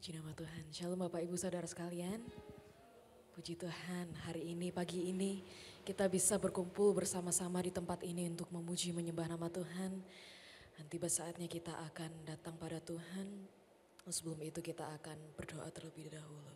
Puji nama Tuhan. Shalom Bapak Ibu Saudara sekalian. Puji Tuhan, hari ini, pagi ini kita bisa berkumpul bersama-sama di tempat ini untuk memuji menyembah nama Tuhan. Dan tiba saatnya kita akan datang pada Tuhan. Sebelum itu kita akan berdoa terlebih dahulu.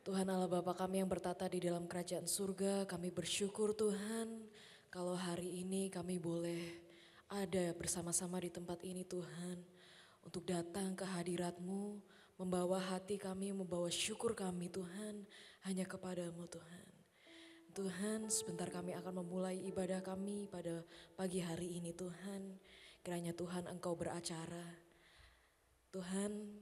Tuhan Allah Bapa kami yang bertata di dalam kerajaan surga, kami bersyukur Tuhan kalau hari ini kami boleh ada bersama-sama di tempat ini Tuhan. Untuk datang ke hadirat-Mu, membawa hati kami, membawa syukur kami Tuhan, hanya kepada-Mu Tuhan. Tuhan, sebentar kami akan memulai ibadah kami pada pagi hari ini Tuhan. Kiranya Tuhan Engkau beracara. Tuhan,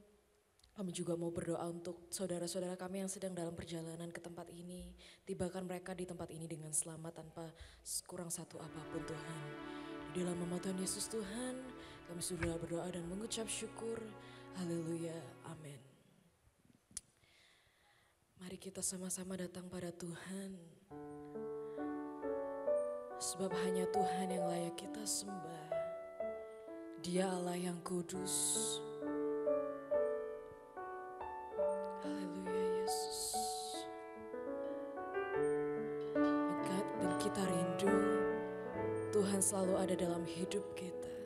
kami juga mau berdoa untuk saudara-saudara kami yang sedang dalam perjalanan ke tempat ini. Tibakan mereka di tempat ini dengan selamat tanpa kurang satu apapun Tuhan. Di dalam nama Tuhan Yesus Tuhan, kami sudah berdoa dan mengucap syukur. Haleluya, amin. Mari kita sama-sama datang pada Tuhan. Sebab hanya Tuhan yang layak kita sembah. Dia Allah yang kudus. Haleluya Yesus. Dan kita rindu Tuhan selalu ada dalam hidup kita.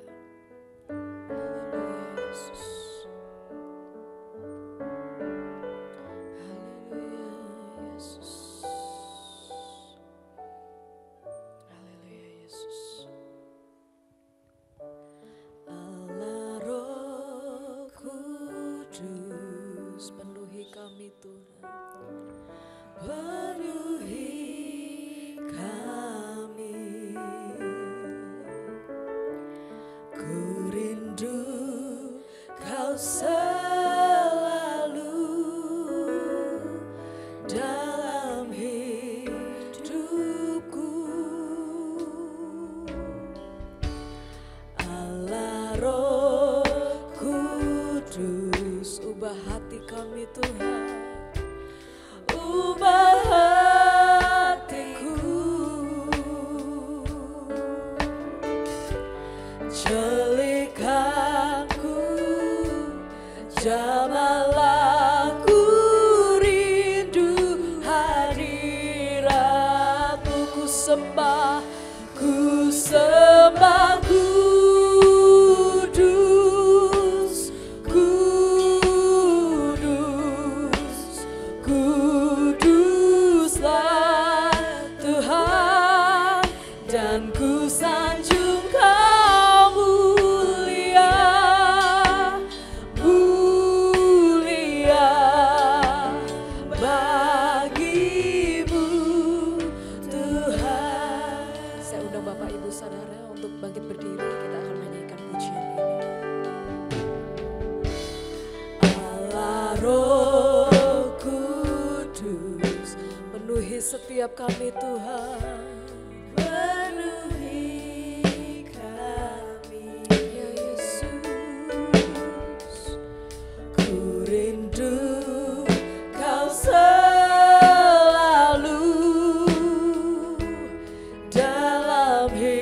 Setiap kami Tuhan, penuhi kami ya Yesus. Ku rindu Kau selalu dalam hidupku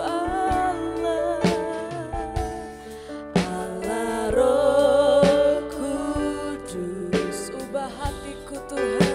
Allah, Allah Roh Kudus, ubah hatiku Tuhan.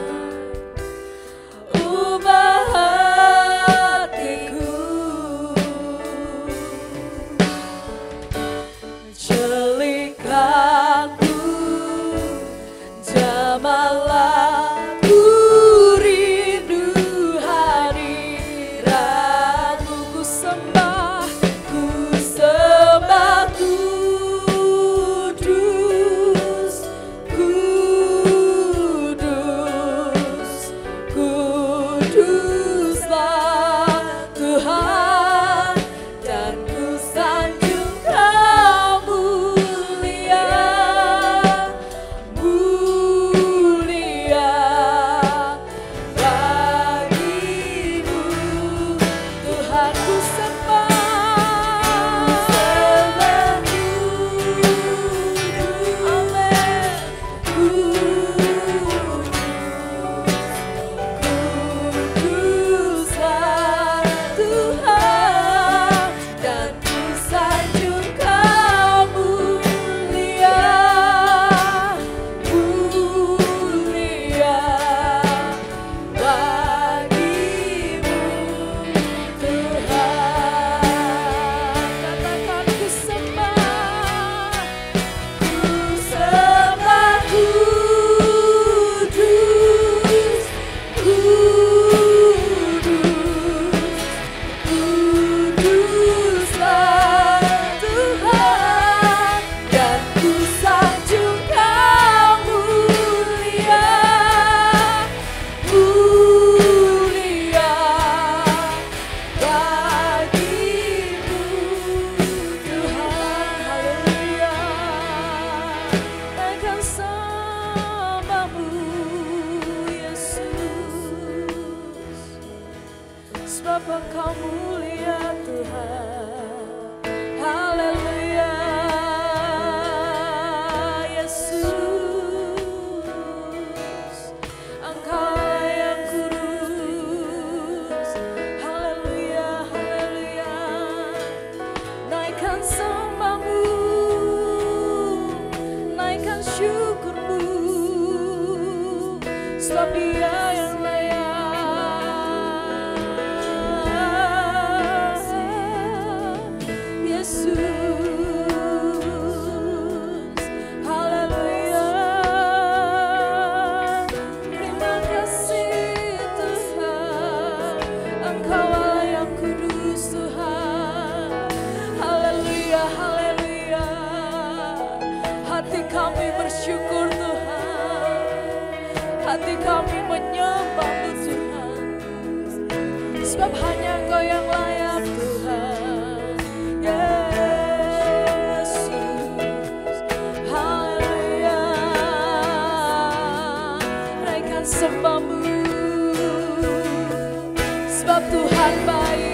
kami bersyukur Tuhan. Hati kami menyembah-Mu Tuhan. Sebab hanya Engkau yang layak Tuhan. Yesus. Haleluya. Naikkan sembah-Mu. Sebab Tuhan baik.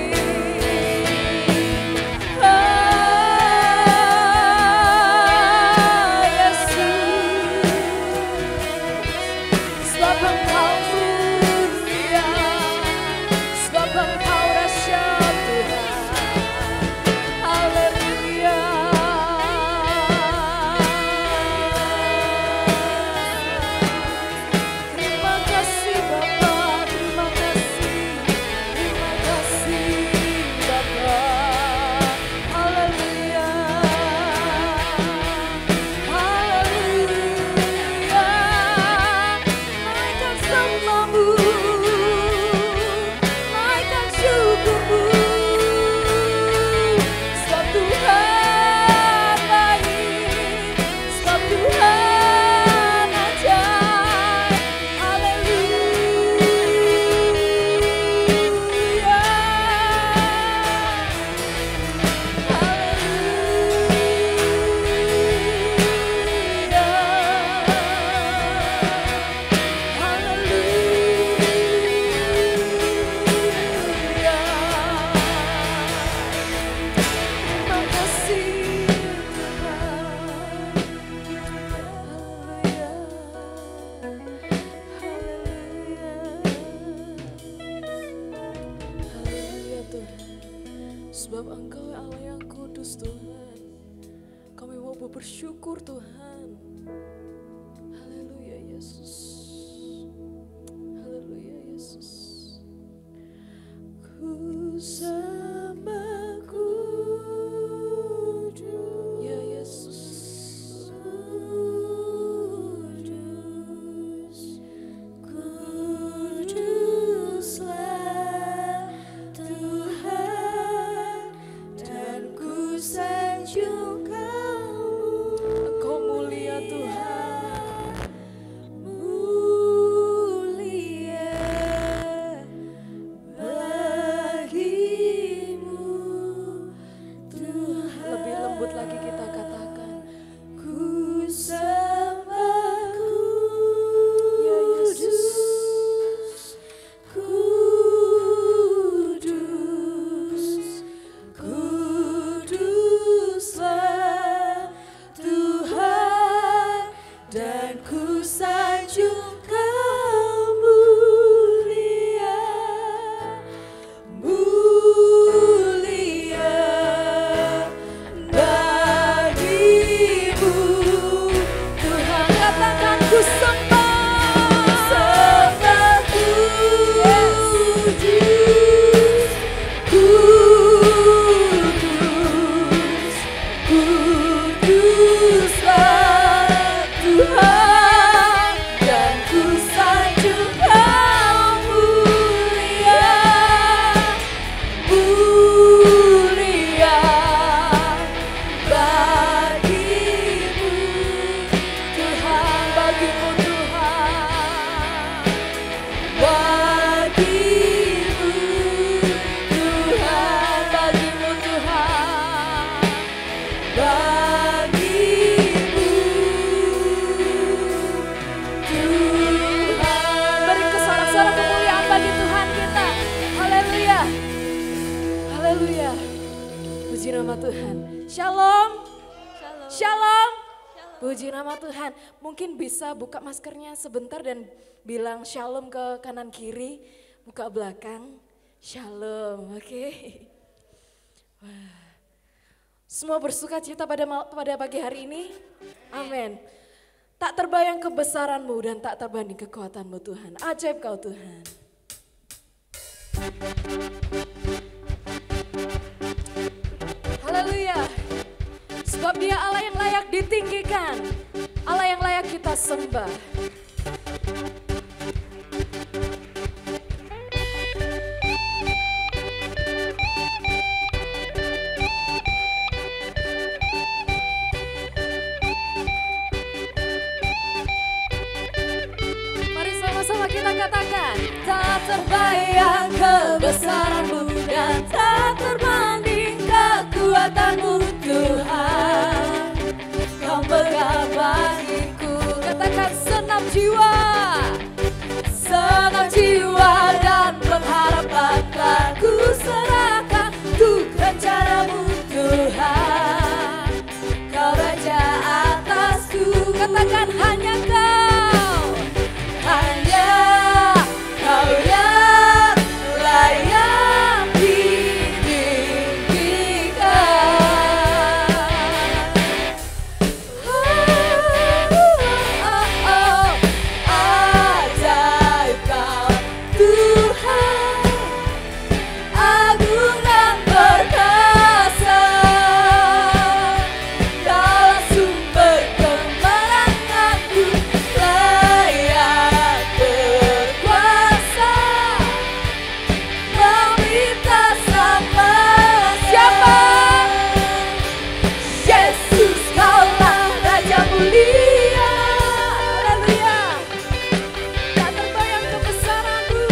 Sebab Engkau Allah yang kudus Tuhan. Kami mau bersyukur Tuhan. Haleluya Yesus. Haleluya Yesus. Ku sembah kudus. Ya Yesus. Kudus. Kuduslah Tuhan. Engkau mulia Tuhan. Mulia bagimu Tuhan. Lebih lembut lagi kita katakan. Ku sembah ya Yesus. Kuduslah Tuhan dan ku sanjung Kau mulia, mulia bagimu Tuhan. Katakan ku sembah, sembah kudus, kuduslah Tuhan dan ku sanjung Kau mulia, mulia bagimu Tuhan, bagimu Tuhan, bagimu Tuhan, bagimu Tuhan, bagimu Tuhan. Beri sorak-sorak kemuliaan bagi Tuhan kita. Haleluya. Haleluya. Puji nama Tuhan. Shalom. Shalom. Puji nama Tuhan. Mungkin bisa buka maskernya sebentar dan bilang shalom ke kanan kiri. Buka belakang. Shalom. Oke. Wah. Semua bersuka cita pada pagi hari ini. Amin. Tak terbayang kebesaran-Mu dan tak terbanding kekuatan-Mu Tuhan. Ajaib Kau Tuhan. Haleluya. Sebab Dia Allah yang layak ditinggikan. Allah yang layak kita sembah. Katakan hanya Kau, hanya Kau yang layak ditinggikan. Ajaib Kau Tuhan, agung dan perkasa. Kau sumber kemenanganku, layak berkuasa. Meminta sama siapa? Yesus, Kaulah Raja mulia. Haleluya. Tak terbayang kebesaran-Mu,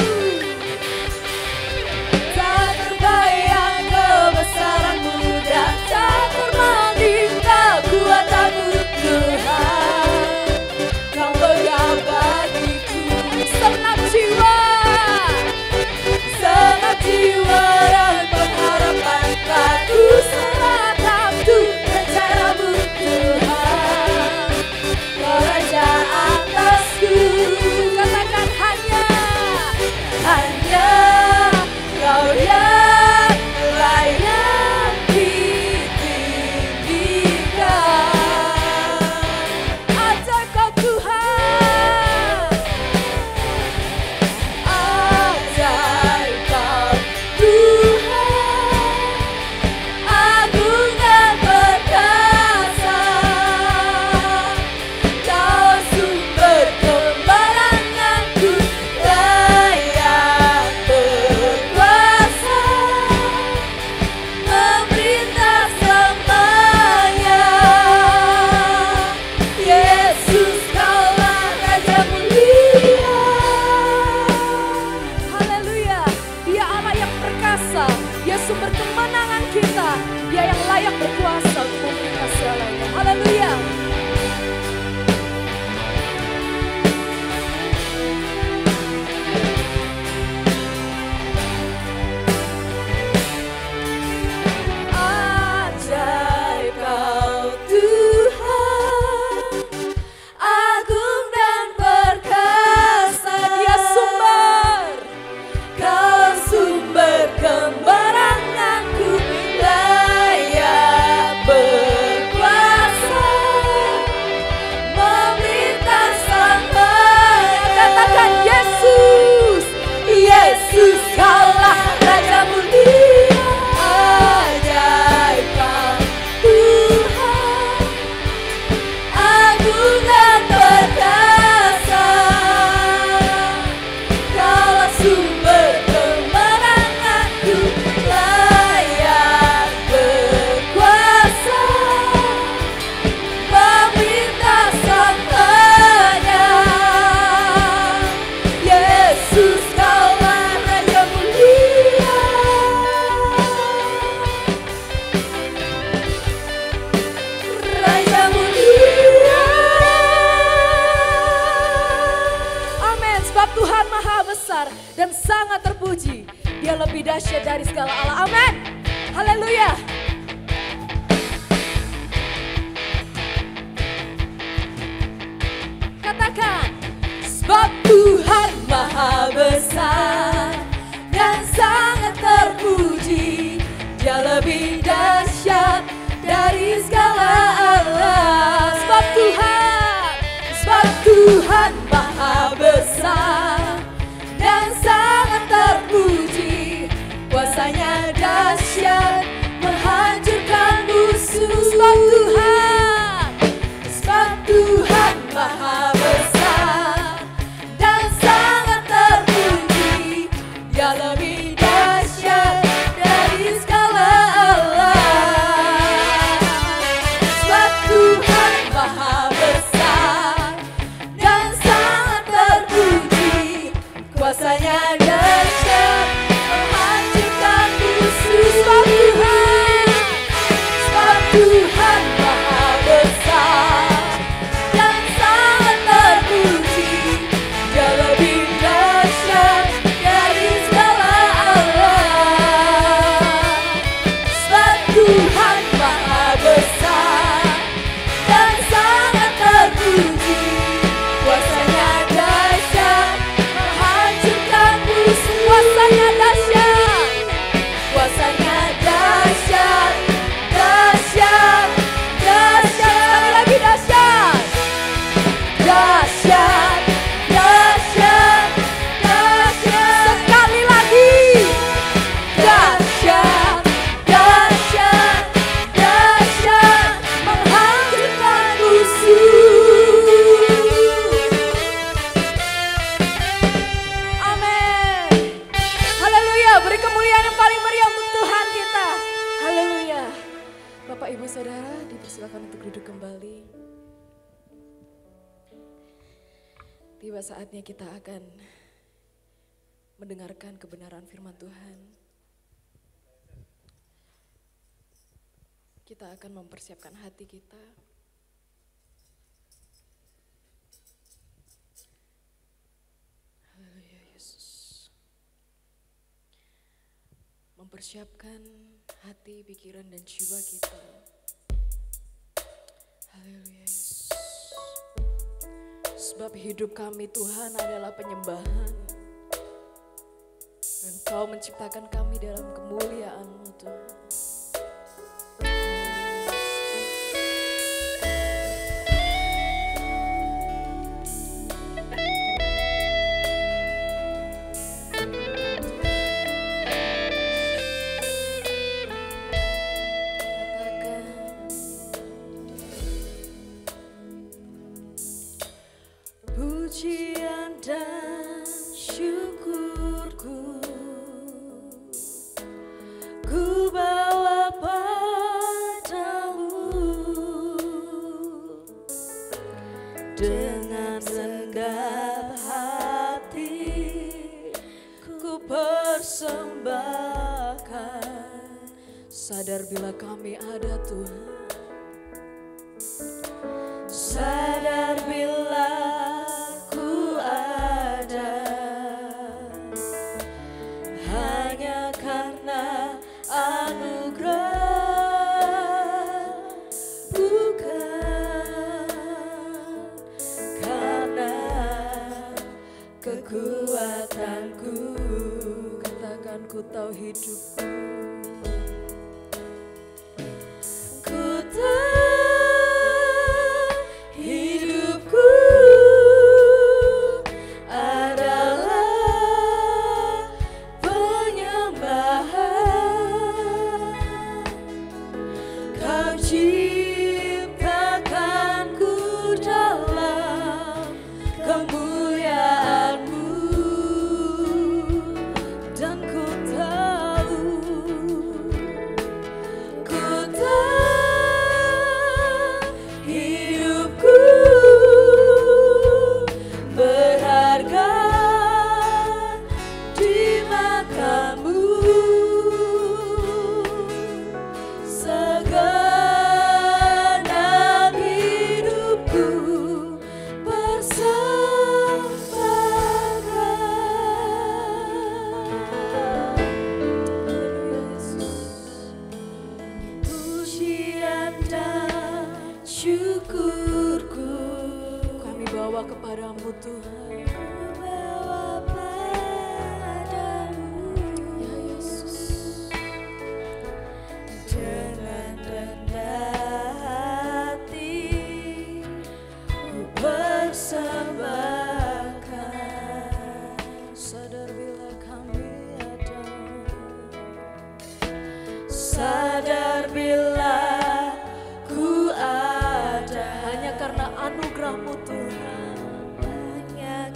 tak terbayang kebesaran-Mu, dan tak termanding kekuatan-Mu Tuhan. Kau megah bagiku segenap jiwa dan pengharapan. Ku serahkan tuh rencana-Mu Tuhan. Kau Raja atasku. Katakan hanya Kau yang layak ditinggikan. Ajaib Kau Tuhan, ajaib Kau Tuhan, agung dan perkasa. Kau sumber kemenanganku, layak berkuasa. Memerintah selamanya. Yesus, Kaulah Raja mulia. Haleluya. Dia Allah yang perkasa, Dia sumber kemenangan kita, Dia yang layak berkuasa untuk memerintah segalanya. Haleluya. Ajaib Kau Tuhan, agung dan perkasa. Dia sumber, Kau sumber kemenanganku, layak berkuasa. Memerintah selamanya. Katakan Yesus, Yesus, Kaulah Raja mulia. Ajaib Kau Tuhan, agung dan perkasa. Kaulah sumber kemenanganku, layak berkuasa. Memerintah selamanya. Yesus, Kaulah Raja mulia. Raja mulia. Amin. Sebab Tuhan maha besar dan sangat terpuji. Dia lebih dahsyat dari segala Allah. Amin. Haleluya. Katakan, sebab Tuhan maha besar dan sangat terpuji. Dia lebih dahsyat dari segala Allah. Sebab Tuhan maha besar dan sangat terpuji. Kuasanya dahsyat, Dipersilakan untuk duduk kembali. Tiba saatnya kita akan mendengarkan kebenaran firman Tuhan. Kita akan mempersiapkan hati kita. Haleluya Yesus. Mempersiapkan hati, pikiran, dan jiwa kita. Haleluya Yesus. Sebab hidup kami Tuhan adalah penyembahan. Engkau menciptakan kami dalam kemuliaan-Mu Tuhan. Pujian dan syukurku ku bawa padamu, dengan rendah hati ku persembahkan. Sadar bila kami ada Tuhan. Sadar bila ku ada hanya karena anugerah, bukan karena kekuatanku. Katakan ku tahu hidupku. Ku tahu hidupku adalah penyembahan. Kau ciptakanku dalam kemuliaan-Mu, dan ku tahu hidupku berharga di mata-Mu. Segenap hidupku persembahkan. Pujian dan syukurku Kami bawa kepadamu Tuhan. bawa padamu, Ya Yesus. dengan rendah hati ku persembahkan. Sadar bila kami ada, sadar bila ku ada Hanya karena anugerah-Mu Tuhan. hanya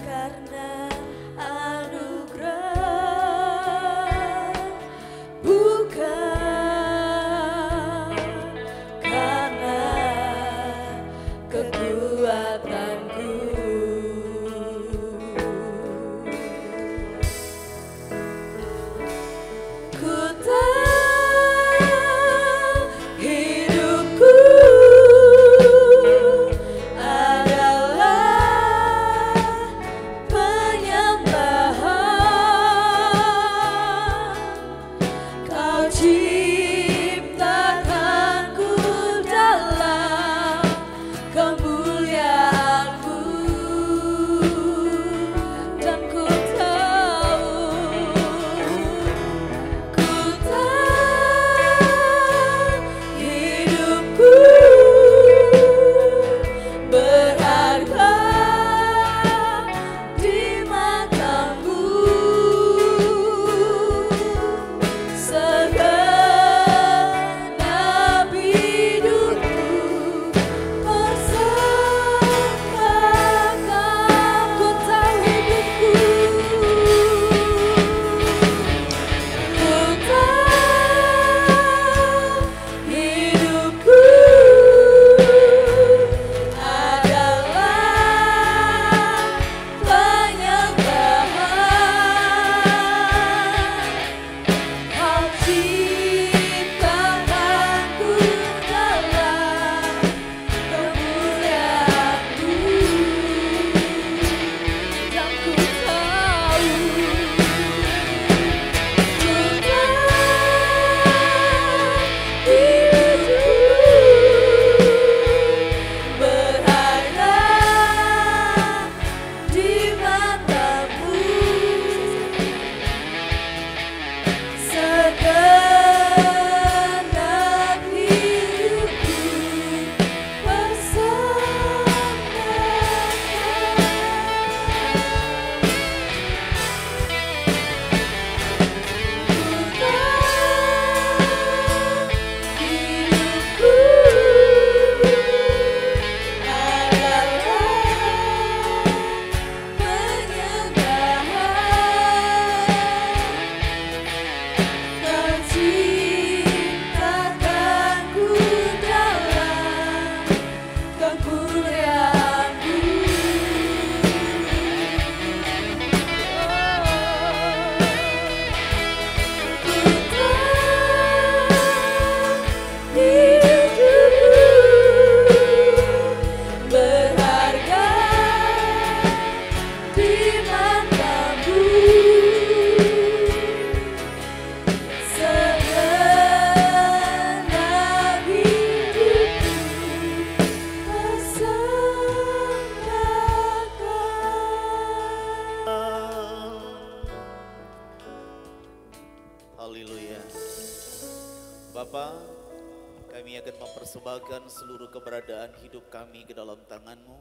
serahkan seluruh keberadaan hidup kami ke dalam tangan-Mu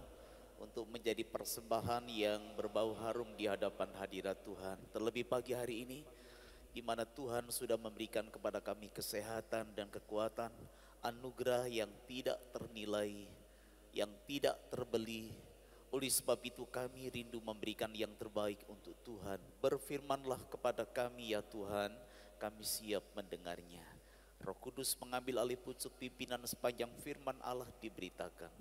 untuk menjadi persembahan yang berbau harum di hadapan hadirat Tuhan. Terlebih pagi hari ini, di mana Tuhan sudah memberikan kepada kami kesehatan dan kekuatan, anugerah yang tidak ternilai, yang tidak terbeli. Oleh sebab itu kami rindu memberikan yang terbaik untuk Tuhan. Berfirmanlah kepada kami ya Tuhan, kami siap mendengarnya. Roh Kudus mengambil alih pucuk pimpinan sepanjang firman Allah diberitakan.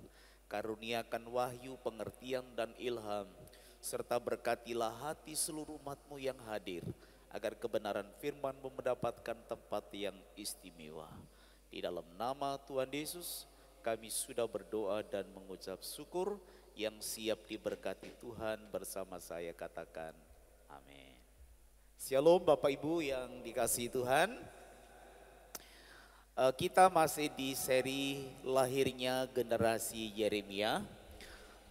Karuniakan wahyu, pengertian dan ilham, serta berkatilah hati seluruh umat-Mu yang hadir, agar kebenaran firman-Mu mendapatkan tempat yang istimewa. Di dalam nama Tuhan Yesus, kami sudah berdoa dan mengucap syukur. Yang siap diberkati Tuhan bersama saya katakan amin. Shalom Bapak Ibu yang dikasihi Tuhan. Kita masih di seri lahirnya generasi Yeremia.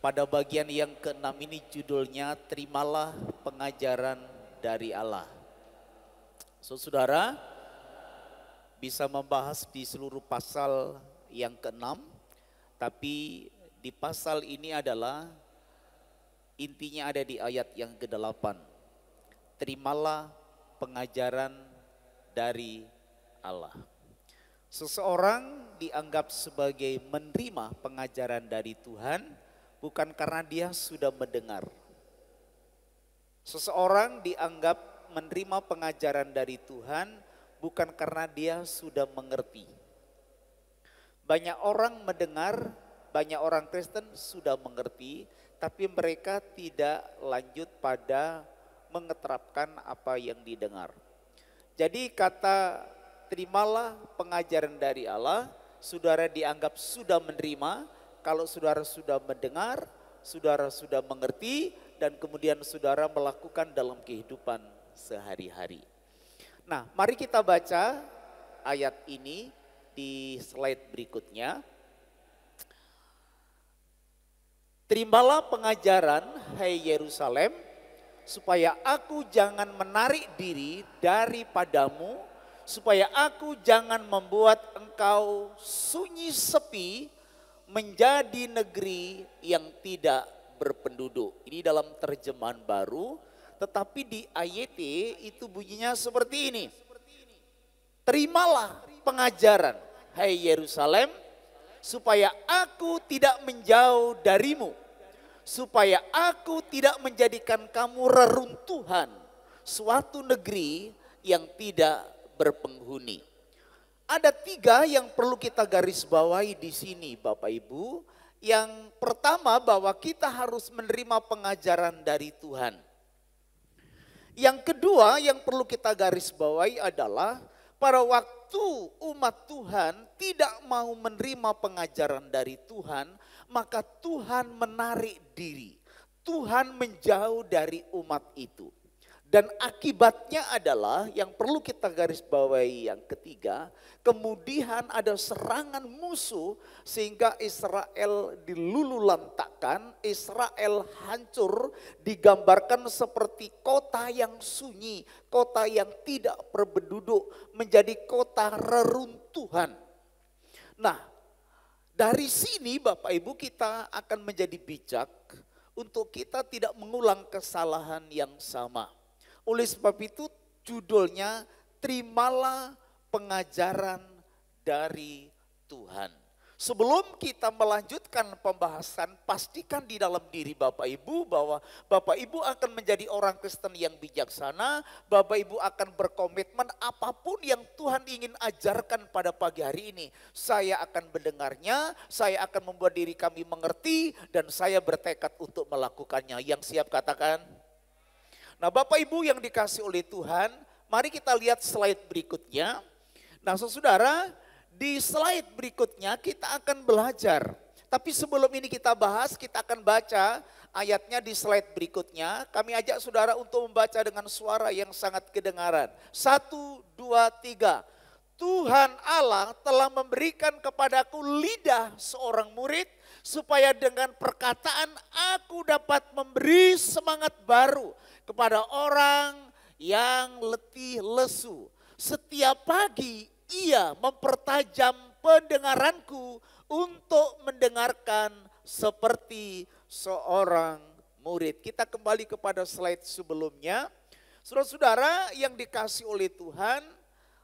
Pada bagian yang ke-6 ini judulnya terimalah pengajaran dari Allah. Saudara bisa membahas di seluruh pasal yang ke-6, tapi di pasal ini adalah intinya ada di ayat yang ke-8. Terimalah pengajaran dari Allah. Seseorang dianggap sebagai menerima pengajaran dari Tuhan bukan karena dia sudah mendengar. Seseorang dianggap menerima pengajaran dari Tuhan bukan karena dia sudah mengerti. Banyak orang mendengar, banyak orang Kristen sudah mengerti, tapi mereka tidak lanjut pada mengeterapkan apa yang didengar. Jadi kata terimalah pengajaran dari Allah, saudara dianggap sudah menerima. Kalau saudara sudah mendengar, saudara sudah mengerti, dan kemudian saudara melakukan dalam kehidupan sehari-hari. Nah, mari kita baca ayat ini di slide berikutnya. Terimalah pengajaran, hai Yerusalem, supaya aku jangan menarik diri daripadamu, supaya aku jangan membuat engkau sunyi sepi menjadi negeri yang tidak berpenduduk. Ini dalam terjemahan baru, tetapi di AYT itu bunyinya seperti ini. Terimalah pengajaran, hai Yerusalem, supaya aku tidak menjauh darimu, supaya aku tidak menjadikan kamu reruntuhan, suatu negeri yang tidak berpenghuni. Ada 3 yang perlu kita garis bawahi di sini Bapak Ibu. Yang pertama bahwa kita harus menerima pengajaran dari Tuhan. Yang kedua yang perlu kita garis bawahi adalah pada waktu umat Tuhan tidak mau menerima pengajaran dari Tuhan, maka Tuhan menarik diri. Tuhan menjauh dari umat itu. Dan akibatnya adalah yang perlu kita garis bawahi yang ketiga, kemudian ada serangan musuh sehingga Israel dilululantakkan, Israel hancur, digambarkan seperti kota yang sunyi, kota yang tidak berpenduduk, menjadi kota reruntuhan. Nah, dari sini Bapak Ibu kita akan menjadi bijak untuk kita tidak mengulang kesalahan yang sama. Oleh sebab itu judulnya terimalah pengajaran dari Tuhan. Sebelum kita melanjutkan pembahasan, pastikan di dalam diri Bapak Ibu bahwa Bapak Ibu akan menjadi orang Kristen yang bijaksana. Bapak Ibu akan berkomitmen apapun yang Tuhan ingin ajarkan pada pagi hari ini. Saya akan mendengarnya, saya akan membuat diri kami mengerti, dan saya bertekad untuk melakukannya. Yang siap katakan. Nah Bapak Ibu yang dikasih oleh Tuhan, mari kita lihat slide berikutnya. Nah saudara, di slide berikutnya kita akan belajar. Tapi sebelum ini kita bahas, kita akan baca ayatnya di slide berikutnya. Kami ajak saudara untuk membaca dengan suara yang sangat kedengaran. 1, 2, 3. Tuhan Allah telah memberikan kepadaku lidah seorang murid, supaya dengan perkataan aku dapat memberi semangat baru kepada orang yang letih lesu. Setiap pagi ia mempertajam pendengaranku untuk mendengarkan seperti seorang murid. Kita kembali kepada slide sebelumnya. Saudara-saudara yang dikasih oleh Tuhan,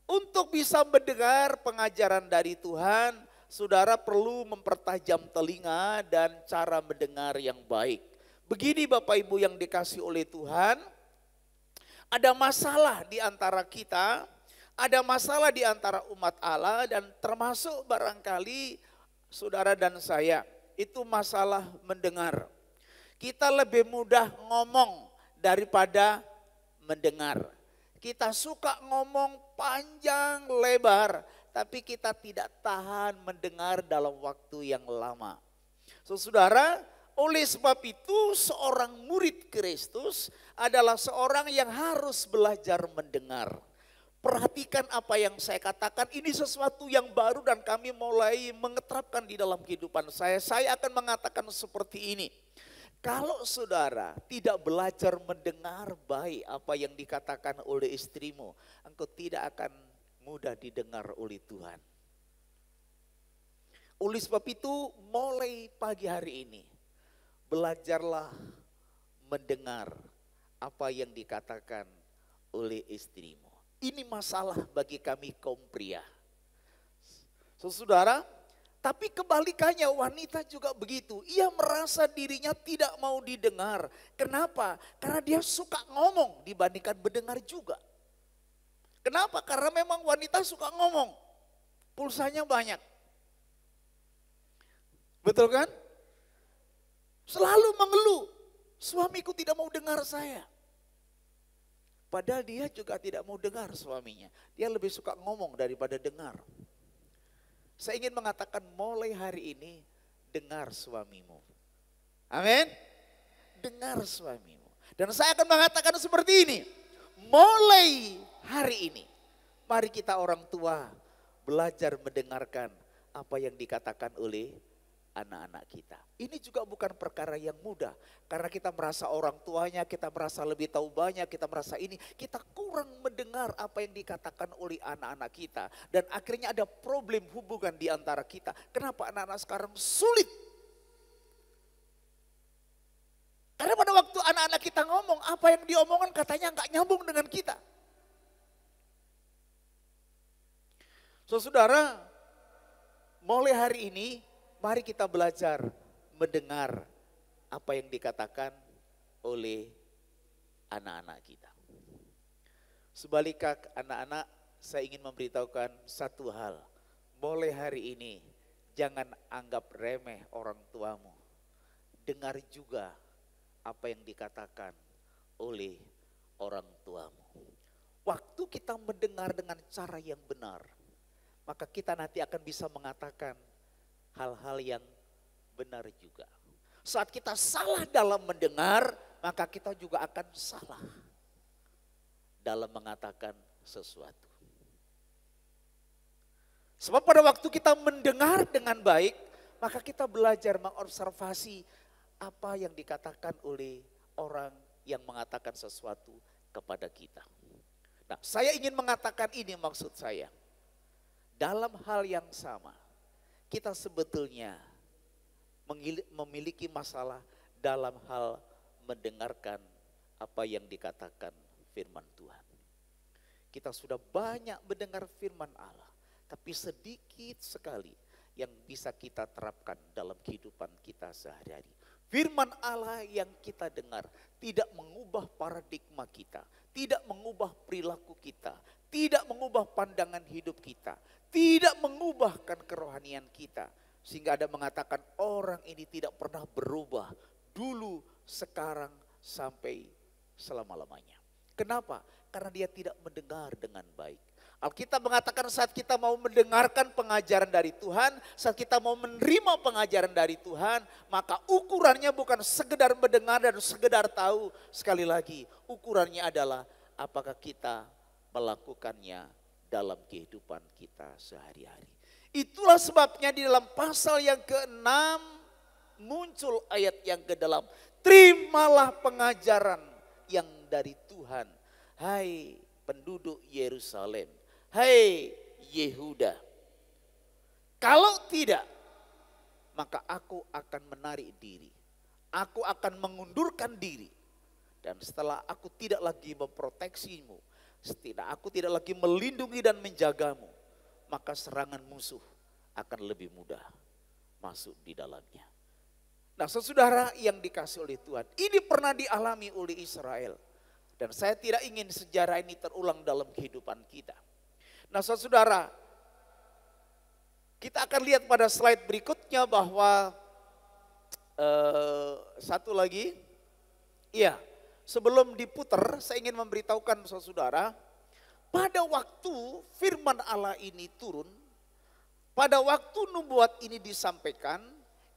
untuk bisa mendengar pengajaran dari Tuhan, saudara perlu mempertajam telinga dan cara mendengar yang baik. Begini Bapak Ibu yang dikasih oleh Tuhan, ada masalah di antara kita, ada masalah di antara umat Allah dan termasuk barangkali saudara dan saya, itu masalah mendengar. Kita lebih mudah ngomong daripada mendengar. Kita suka ngomong panjang lebar, tapi kita tidak tahan mendengar dalam waktu yang lama. Saudara, oleh sebab itu seorang murid Kristus adalah seorang yang harus belajar mendengar. Perhatikan apa yang saya katakan, ini sesuatu yang baru dan kami mulai mengeterapkan di dalam kehidupan saya. Saya akan mengatakan seperti ini. Kalau saudara tidak belajar mendengar baik apa yang dikatakan oleh istrimu, engkau tidak akan mudah didengar oleh Tuhan. Oleh sebab itu mulai pagi hari ini, belajarlah mendengar apa yang dikatakan oleh istrimu. Ini masalah bagi kami kaum pria. Saudara, tapi kebalikannya wanita juga begitu. Ia merasa dirinya tidak mau didengar. Kenapa? Karena dia suka ngomong dibandingkan mendengar juga. Kenapa? Karena memang wanita suka ngomong. Pulsanya banyak. Betul kan? Selalu mengeluh. Suamiku tidak mau dengar saya. Padahal dia juga tidak mau dengar suaminya. Dia lebih suka ngomong daripada dengar. Saya ingin mengatakan mulai hari ini dengar suamimu. Amin. Dengar suamimu. Dan saya akan mengatakan seperti ini. Mulai hari ini, mari kita orang tua belajar mendengarkan apa yang dikatakan oleh anak-anak kita. Ini juga bukan perkara yang mudah. Karena kita merasa orang tuanya, kita merasa lebih tahu banyak, kita merasa ini. Kita kurang mendengar apa yang dikatakan oleh anak-anak kita. Dan akhirnya ada problem hubungan di antara kita. Kenapa anak-anak sekarang sulit? Karena pada waktu anak-anak kita ngomong, apa yang diomongkan katanya nggak nyambung dengan kita. Saudara, mulai hari ini, mari kita belajar mendengar apa yang dikatakan oleh anak-anak kita. Sebaliknya anak-anak, saya ingin memberitahukan satu hal. Mulai hari ini jangan anggap remeh orang tuamu. Dengar juga apa yang dikatakan oleh orang tuamu. Waktu kita mendengar dengan cara yang benar, maka kita nanti akan bisa mengatakan hal-hal yang benar juga. Saat kita salah dalam mendengar, maka kita juga akan salah dalam mengatakan sesuatu. Sebab pada waktu kita mendengar dengan baik, maka kita belajar mengobservasi apa yang dikatakan oleh orang yang mengatakan sesuatu kepada kita. Nah, saya ingin mengatakan ini maksud saya. Dalam hal yang sama, kita sebetulnya memiliki masalah dalam hal mendengarkan apa yang dikatakan firman Tuhan. Kita sudah banyak mendengar firman Allah, tapi sedikit sekali yang bisa kita terapkan dalam kehidupan kita sehari-hari. Firman Allah yang kita dengar tidak mengubah paradigma kita, tidak mengubah perilaku kita, tidak mengubah pandangan hidup kita, tidak mengubahkan kerohanian kita. Sehingga ada mengatakan orang ini tidak pernah berubah dulu, sekarang, sampai selama-lamanya. Kenapa? Karena dia tidak mendengar dengan baik. Alkitab mengatakan saat kita mau mendengarkan pengajaran dari Tuhan, saat kita mau menerima pengajaran dari Tuhan, maka ukurannya bukan sekedar mendengar dan sekedar tahu. Sekali lagi, ukurannya adalah apakah kita melakukannya dalam kehidupan kita sehari-hari. Itulah sebabnya di dalam pasal yang ke-6 muncul ayat yang ke-8. Terimalah pengajaran yang dari Tuhan. Hai penduduk Yerusalem, hai Yehuda. Kalau tidak, maka aku akan menarik diri. Aku akan mengundurkan diri. Dan setelah aku tidak lagi memproteksimu, aku tidak lagi melindungi dan menjagamu, maka serangan musuh akan lebih mudah masuk di dalamnya. Nah, saudara yang dikasih oleh Tuhan, ini pernah dialami oleh Israel. Dan saya tidak ingin sejarah ini terulang dalam kehidupan kita. Nah, saudara, kita akan lihat pada slide berikutnya bahwa satu lagi, iya, sebelum diputar saya ingin memberitahukan saudara, pada waktu firman Allah ini turun, pada waktu nubuat ini disampaikan,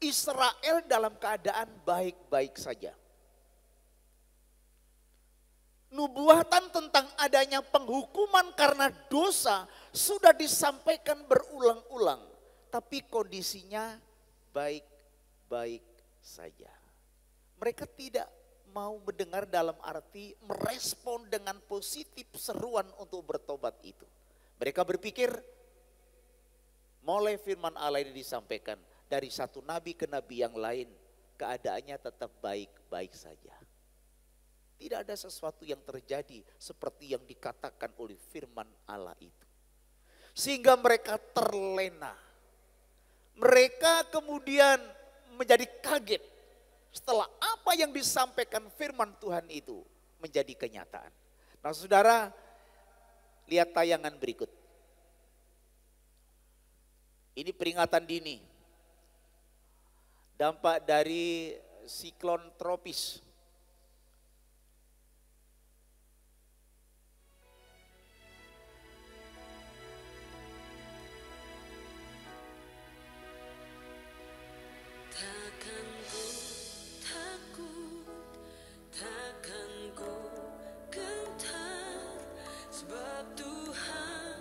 Israel dalam keadaan baik-baik saja. Nubuatan tentang adanya penghukuman karena dosa sudah disampaikan berulang-ulang, tapi kondisinya baik-baik saja. Mereka tidak mau mendengar dalam arti merespon dengan positif seruan untuk bertobat itu. Mereka berpikir mulai firman Allah ini disampaikan, dari satu nabi ke nabi yang lain, keadaannya tetap baik-baik saja. Tidak ada sesuatu yang terjadi seperti yang dikatakan oleh firman Allah itu. Sehingga mereka terlena. Mereka kemudian menjadi kaget setelah apa yang disampaikan firman Tuhan itu menjadi kenyataan. Nah, saudara, lihat tayangan berikut. Ini peringatan dini. Dampak dari siklon tropis. Takkan ku takut, takkan ku gentar, sebab Tuhan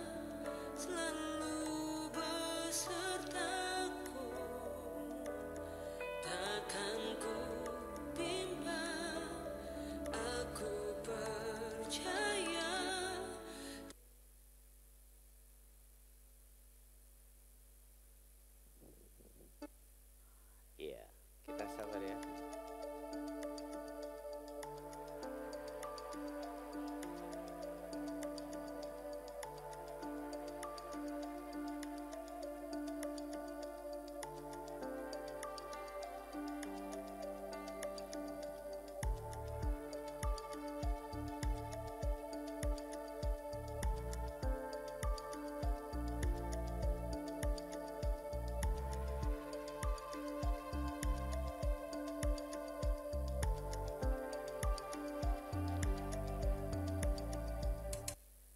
selalu besertaku. Takkan ku bimbang, aku percaya. Iya, kita sabar ya.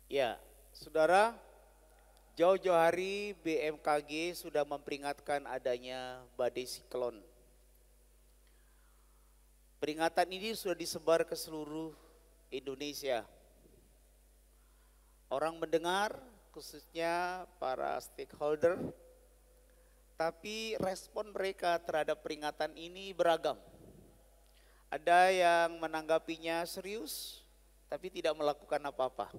Ya, saudara, jauh-jauh hari BMKG sudah memperingatkan adanya badai siklon. Peringatan ini sudah disebar ke seluruh Indonesia. Orang mendengar, khususnya para stakeholder, tapi respon mereka terhadap peringatan ini beragam. Ada yang menanggapinya serius, tapi tidak melakukan apa-apa.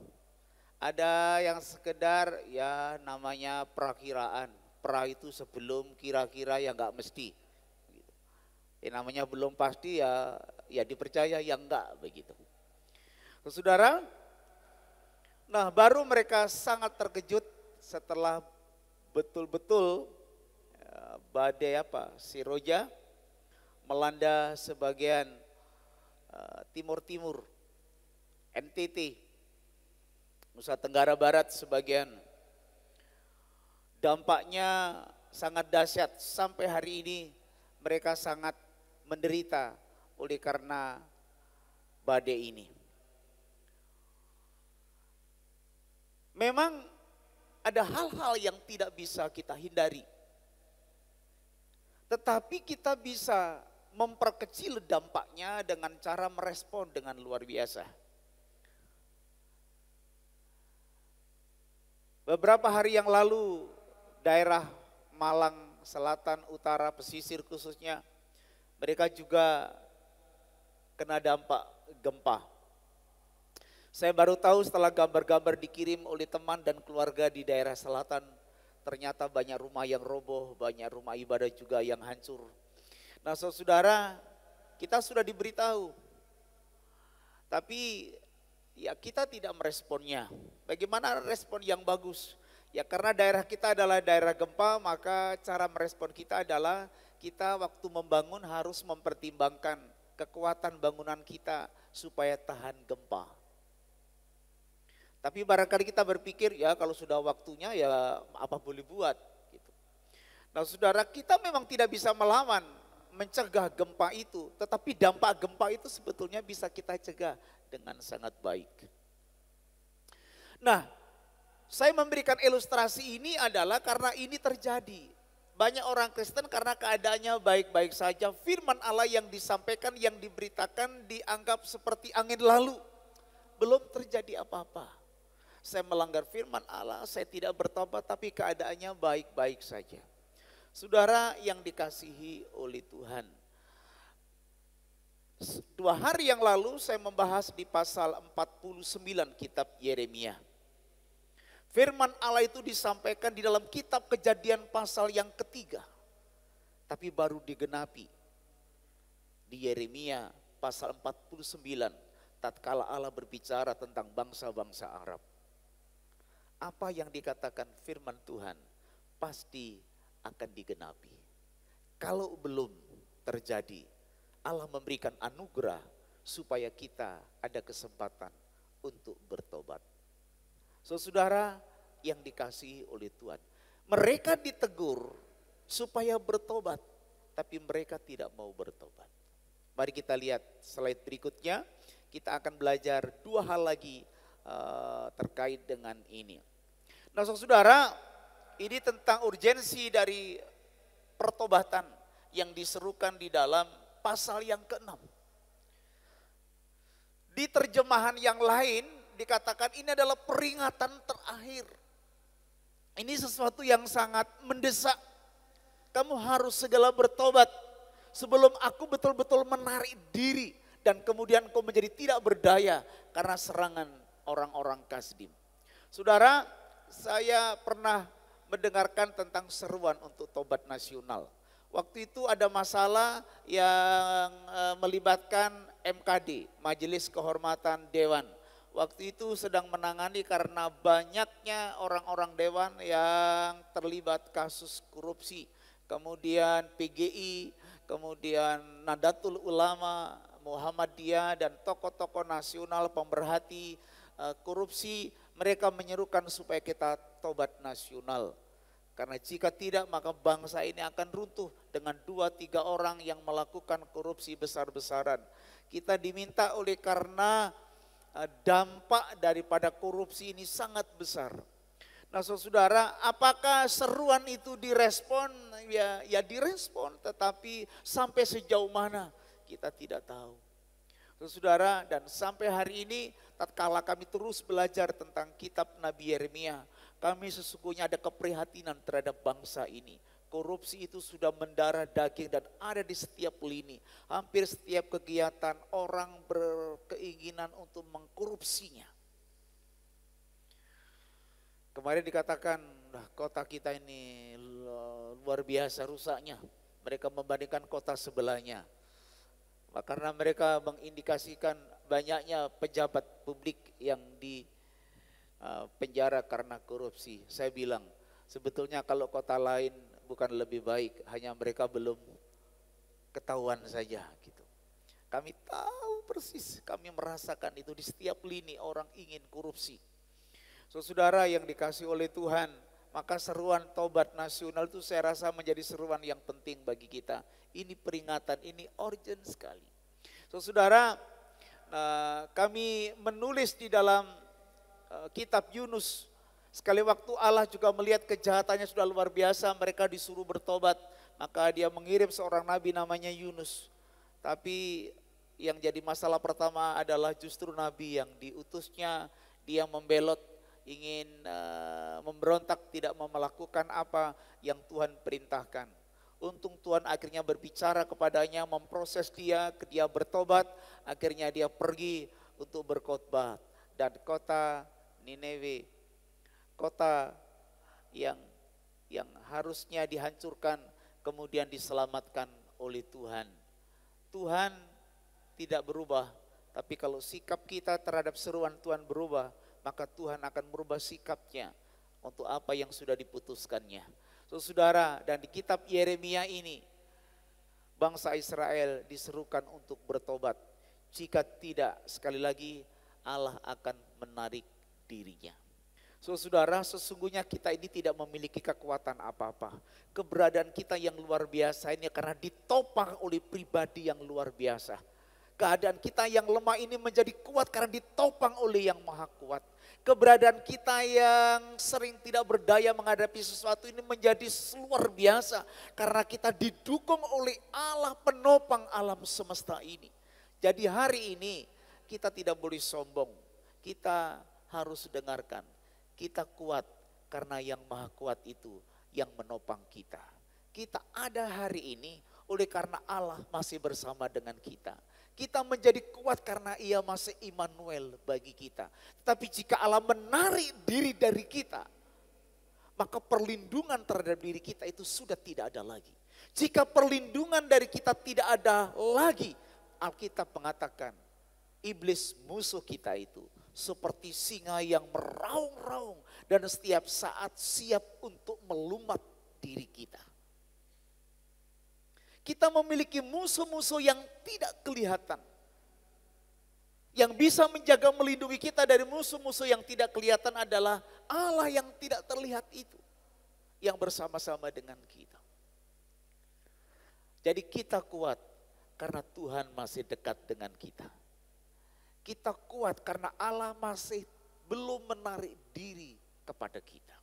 Ada yang sekedar ya namanya perakiraan. Pra itu sebelum kira-kira yang enggak mesti. Ya namanya belum pasti ya dipercaya yang enggak begitu. Saudara, nah baru mereka sangat terkejut setelah betul-betul badai Siroja melanda sebagian timur-timur, NTT, Nusa Tenggara Barat sebagian. Dampaknya sangat dahsyat, sampai hari ini mereka sangat menderita oleh karena badai ini. Memang ada hal-hal yang tidak bisa kita hindari. Tetapi kita bisa memperkecil dampaknya dengan cara merespon dengan luar biasa. Beberapa hari yang lalu daerah Malang Selatan, Utara, Pesisir khususnya, mereka juga kena dampak gempa. Saya baru tahu setelah gambar-gambar dikirim oleh teman dan keluarga di daerah selatan, ternyata banyak rumah yang roboh, banyak rumah ibadah juga yang hancur. Nah saudara, kita sudah diberitahu, tapi ya kita tidak meresponnya. Bagaimana respon yang bagus? Ya karena daerah kita adalah daerah gempa, maka cara merespon kita adalah kita waktu membangun harus mempertimbangkan kekuatan bangunan kita supaya tahan gempa. Tapi barangkali kita berpikir ya kalau sudah waktunya ya apa boleh buat gitu. Nah saudara, kita memang tidak bisa melawan, mencegah gempa itu, tetapi dampak gempa itu sebetulnya bisa kita cegah dengan sangat baik. Nah, saya memberikan ilustrasi ini adalah karena ini terjadi. Banyak orang Kristen karena keadaannya baik-baik saja, firman Allah yang disampaikan, yang diberitakan dianggap seperti angin lalu. Belum terjadi apa-apa. Saya melanggar firman Allah, saya tidak bertobat tapi keadaannya baik-baik saja. Saudara yang dikasihi oleh Tuhan. 2 hari yang lalu saya membahas di pasal 49 kitab Yeremia. Firman Allah itu disampaikan di dalam kitab Kejadian pasal yang ketiga. Tapi baru digenapi di Yeremia pasal 49 tatkala Allah berbicara tentang bangsa-bangsa Arab. Apa yang dikatakan firman Tuhan pasti akan digenapi. Kalau belum terjadi, Allah memberikan anugerah supaya kita ada kesempatan untuk bertobat. Saudara yang dikasihi oleh Tuhan, mereka ditegur supaya bertobat, tapi mereka tidak mau bertobat. Mari kita lihat slide berikutnya, kita akan belajar 2 hal lagi terkait dengan ini. Nah saudara, ini tentang urgensi dari pertobatan yang diserukan di dalam pasal yang ke-6. Di terjemahan yang lain dikatakan ini adalah peringatan terakhir. Ini sesuatu yang sangat mendesak. Kamu harus segera bertobat sebelum aku betul-betul menarik diri dan kemudian kau menjadi tidak berdaya karena serangan orang-orang Kasdim. Saudara, saya pernah mendengarkan tentang seruan untuk tobat nasional. Waktu itu ada masalah yang melibatkan MKD, Majelis Kehormatan Dewan. Waktu itu sedang menangani karena banyaknya orang-orang dewan yang terlibat kasus korupsi. Kemudian PGI, kemudian Nahdlatul Ulama, Muhammadiyah dan tokoh-tokoh nasional pemerhati korupsi, mereka menyerukan supaya kita tobat nasional. Karena jika tidak maka bangsa ini akan runtuh dengan 2-3 orang yang melakukan korupsi besar-besaran. Kita diminta oleh karena dampak daripada korupsi ini sangat besar. Nah saudara, apakah seruan itu direspon? Ya direspon, tetapi sampai sejauh mana kita tidak tahu. Saudara, dan sampai hari ini tatkala kami terus belajar tentang kitab Nabi Yeremia, kami sesungguhnya ada keprihatinan terhadap bangsa ini. Korupsi itu sudah mendarah daging dan ada di setiap lini. Hampir setiap kegiatan orang berkeinginan untuk mengkorupsinya. Kemarin dikatakan kota kita ini luar biasa rusaknya. Mereka membandingkan kota sebelahnya. Karena mereka mengindikasikan banyaknya pejabat publik yang di penjara karena korupsi. Saya bilang sebetulnya kalau kota lain bukan lebih baik, hanya mereka belum ketahuan saja gitu. Kami tahu persis, kami merasakan itu di setiap lini orang ingin korupsi. Saudara yang dikasih oleh Tuhan, maka seruan tobat nasional itu saya rasa menjadi seruan yang penting bagi kita. Ini peringatan, ini urgent sekali. Saudara, kami menulis di dalam kitab Yunus. Sekali waktu Allah juga melihat kejahatannya sudah luar biasa, mereka disuruh bertobat. Maka dia mengirim seorang nabi namanya Yunus. Tapi yang jadi masalah pertama adalah justru nabi yang diutusnya, dia membelot, ingin memberontak, tidak mau melakukan apa yang Tuhan perintahkan. Untung Tuhan akhirnya berbicara kepadanya, memproses dia bertobat, akhirnya dia pergi untuk berkhotbah. Dan kota Nineve, kota yang yang harusnya dihancurkan kemudian diselamatkan oleh Tuhan. Tuhan tidak berubah, tapi kalau sikap kita terhadap seruan Tuhan berubah, maka Tuhan akan merubah sikapnya untuk apa yang sudah diputuskannya. Saudara, dan di kitab Yeremia ini, bangsa Israel diserukan untuk bertobat. Jika tidak, sekali lagi Allah akan menarik dirinya. Saudara, sesungguhnya kita ini tidak memiliki kekuatan apa-apa. Keberadaan kita yang luar biasa ini karena ditopang oleh pribadi yang luar biasa. Keadaan kita yang lemah ini menjadi kuat karena ditopang oleh yang maha kuat. Keberadaan kita yang sering tidak berdaya menghadapi sesuatu ini menjadi luar biasa. Karena kita didukung oleh Allah penopang alam semesta ini. Jadi hari ini kita tidak boleh sombong. Kita harus dengarkan. Kita kuat karena yang maha kuat itu yang menopang kita. Kita ada hari ini oleh karena Allah masih bersama dengan kita. Kita menjadi kuat karena Ia masih Immanuel bagi kita. Tapi jika Allah menarik diri dari kita, maka perlindungan terhadap diri kita itu sudah tidak ada lagi. Jika perlindungan dari kita tidak ada lagi, Alkitab mengatakan iblis musuh kita itu seperti singa yang meraung-raung dan setiap saat siap untuk melumat diri kita. Kita memiliki musuh-musuh yang tidak kelihatan. Yang bisa menjaga melindungi kita dari musuh-musuh yang tidak kelihatan adalah Allah yang tidak terlihat itu. Yang bersama-sama dengan kita. Jadi kita kuat karena Tuhan masih dekat dengan kita. Kita kuat karena Allah masih belum menarik diri kepada kita.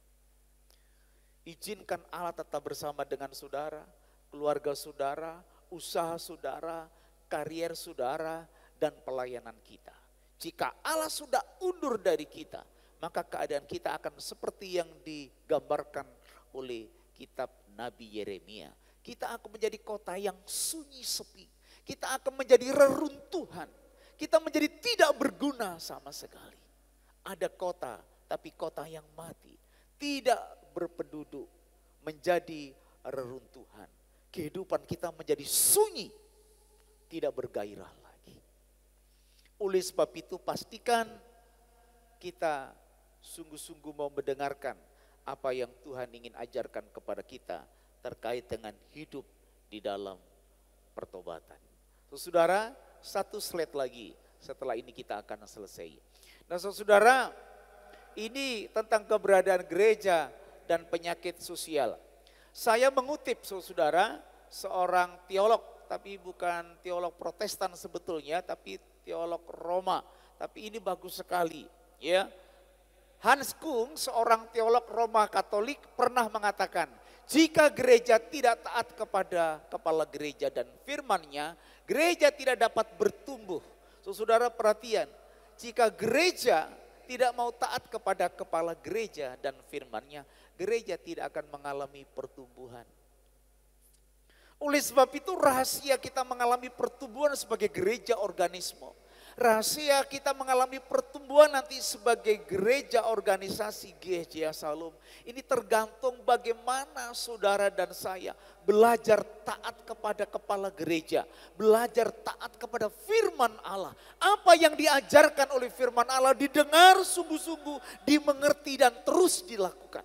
Izinkan Allah tetap bersama dengan saudara, keluarga saudara, usaha saudara, karier saudara, dan pelayanan kita. Jika Allah sudah undur dari kita, maka keadaan kita akan seperti yang digambarkan oleh kitab Nabi Yeremia. Kita akan menjadi kota yang sunyi sepi. Kita akan menjadi reruntuhan. Kita menjadi tidak berguna sama sekali. Ada kota, tapi kota yang mati. Tidak berpenduduk, menjadi reruntuhan. Kehidupan kita menjadi sunyi, tidak bergairah lagi. Oleh sebab itu pastikan kita sungguh-sungguh mau mendengarkan apa yang Tuhan ingin ajarkan kepada kita terkait dengan hidup di dalam pertobatan. Saudara, satu slide lagi, setelah ini kita akan selesai. Nah saudara, ini tentang keberadaan gereja dan penyakit sosial. Saya mengutip saudara, seorang teolog, tapi bukan teolog Protestan sebetulnya, tapi teolog Roma. Tapi ini bagus sekali, ya. Hans Kung, seorang teolog Roma Katolik, pernah mengatakan, jika gereja tidak taat kepada kepala gereja dan firman-Nya, gereja tidak dapat bertumbuh. Saudara perhatian, jika gereja tidak mau taat kepada kepala gereja dan firman-Nya, gereja tidak akan mengalami pertumbuhan. Oleh sebab itu rahasia kita mengalami pertumbuhan sebagai gereja organisme. Rahasia kita mengalami pertumbuhan nanti sebagai gereja organisasi GHJ Salom. Ini tergantung bagaimana saudara dan saya belajar taat kepada kepala gereja. Belajar taat kepada firman Allah. Apa yang diajarkan oleh firman Allah didengar sungguh-sungguh, dimengerti dan terus dilakukan.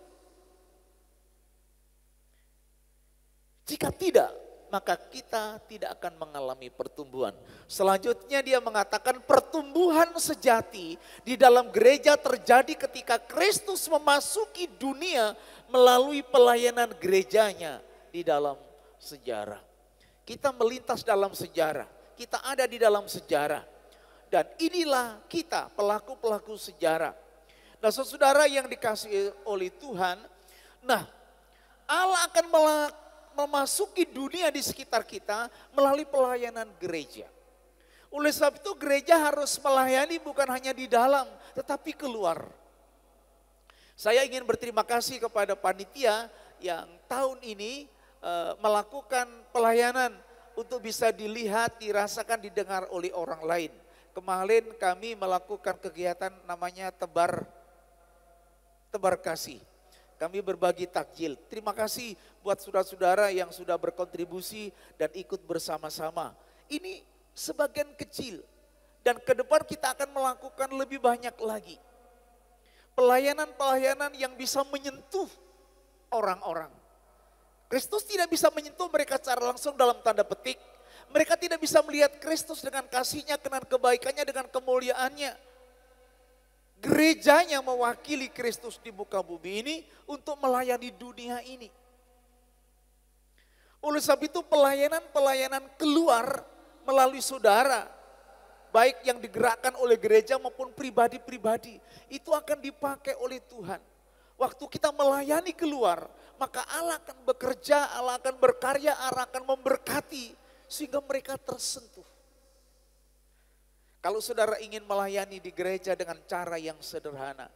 Jika tidak, maka kita tidak akan mengalami pertumbuhan. Selanjutnya dia mengatakan pertumbuhan sejati di dalam gereja terjadi ketika Kristus memasuki dunia melalui pelayanan gerejanya di dalam sejarah. Kita melintas dalam sejarah, kita ada di dalam sejarah. Dan inilah kita pelaku-pelaku sejarah. Nah saudara yang dikasihi oleh Tuhan, nah Allah akan memasuki dunia di sekitar kita melalui pelayanan gereja. Oleh sebab itu gereja harus melayani bukan hanya di dalam tetapi keluar. Saya ingin berterima kasih kepada panitia yang tahun ini melakukan pelayanan untuk bisa dilihat, dirasakan, didengar oleh orang lain. Kemarin kami melakukan kegiatan namanya tebar kasih. kami berbagi takjil. Terima kasih buat saudara-saudara yang sudah berkontribusi dan ikut bersama-sama. Ini sebagian kecil dan ke depan kita akan melakukan lebih banyak lagi. Pelayanan-pelayanan yang bisa menyentuh orang-orang. Kristus tidak bisa menyentuh mereka secara langsung dalam tanda petik. Mereka tidak bisa melihat Kristus dengan kasih-Nya, dengan kebaikannya, dengan kemuliaannya. Gerejanya mewakili Kristus di muka bumi ini untuk melayani dunia ini. Oleh sebab itu pelayanan-pelayanan keluar melalui saudara, baik yang digerakkan oleh gereja maupun pribadi-pribadi, itu akan dipakai oleh Tuhan. Waktu kita melayani keluar, maka Allah akan bekerja, Allah akan berkarya, Allah akan memberkati sehingga mereka tersentuh. Kalau saudara ingin melayani di gereja dengan cara yang sederhana,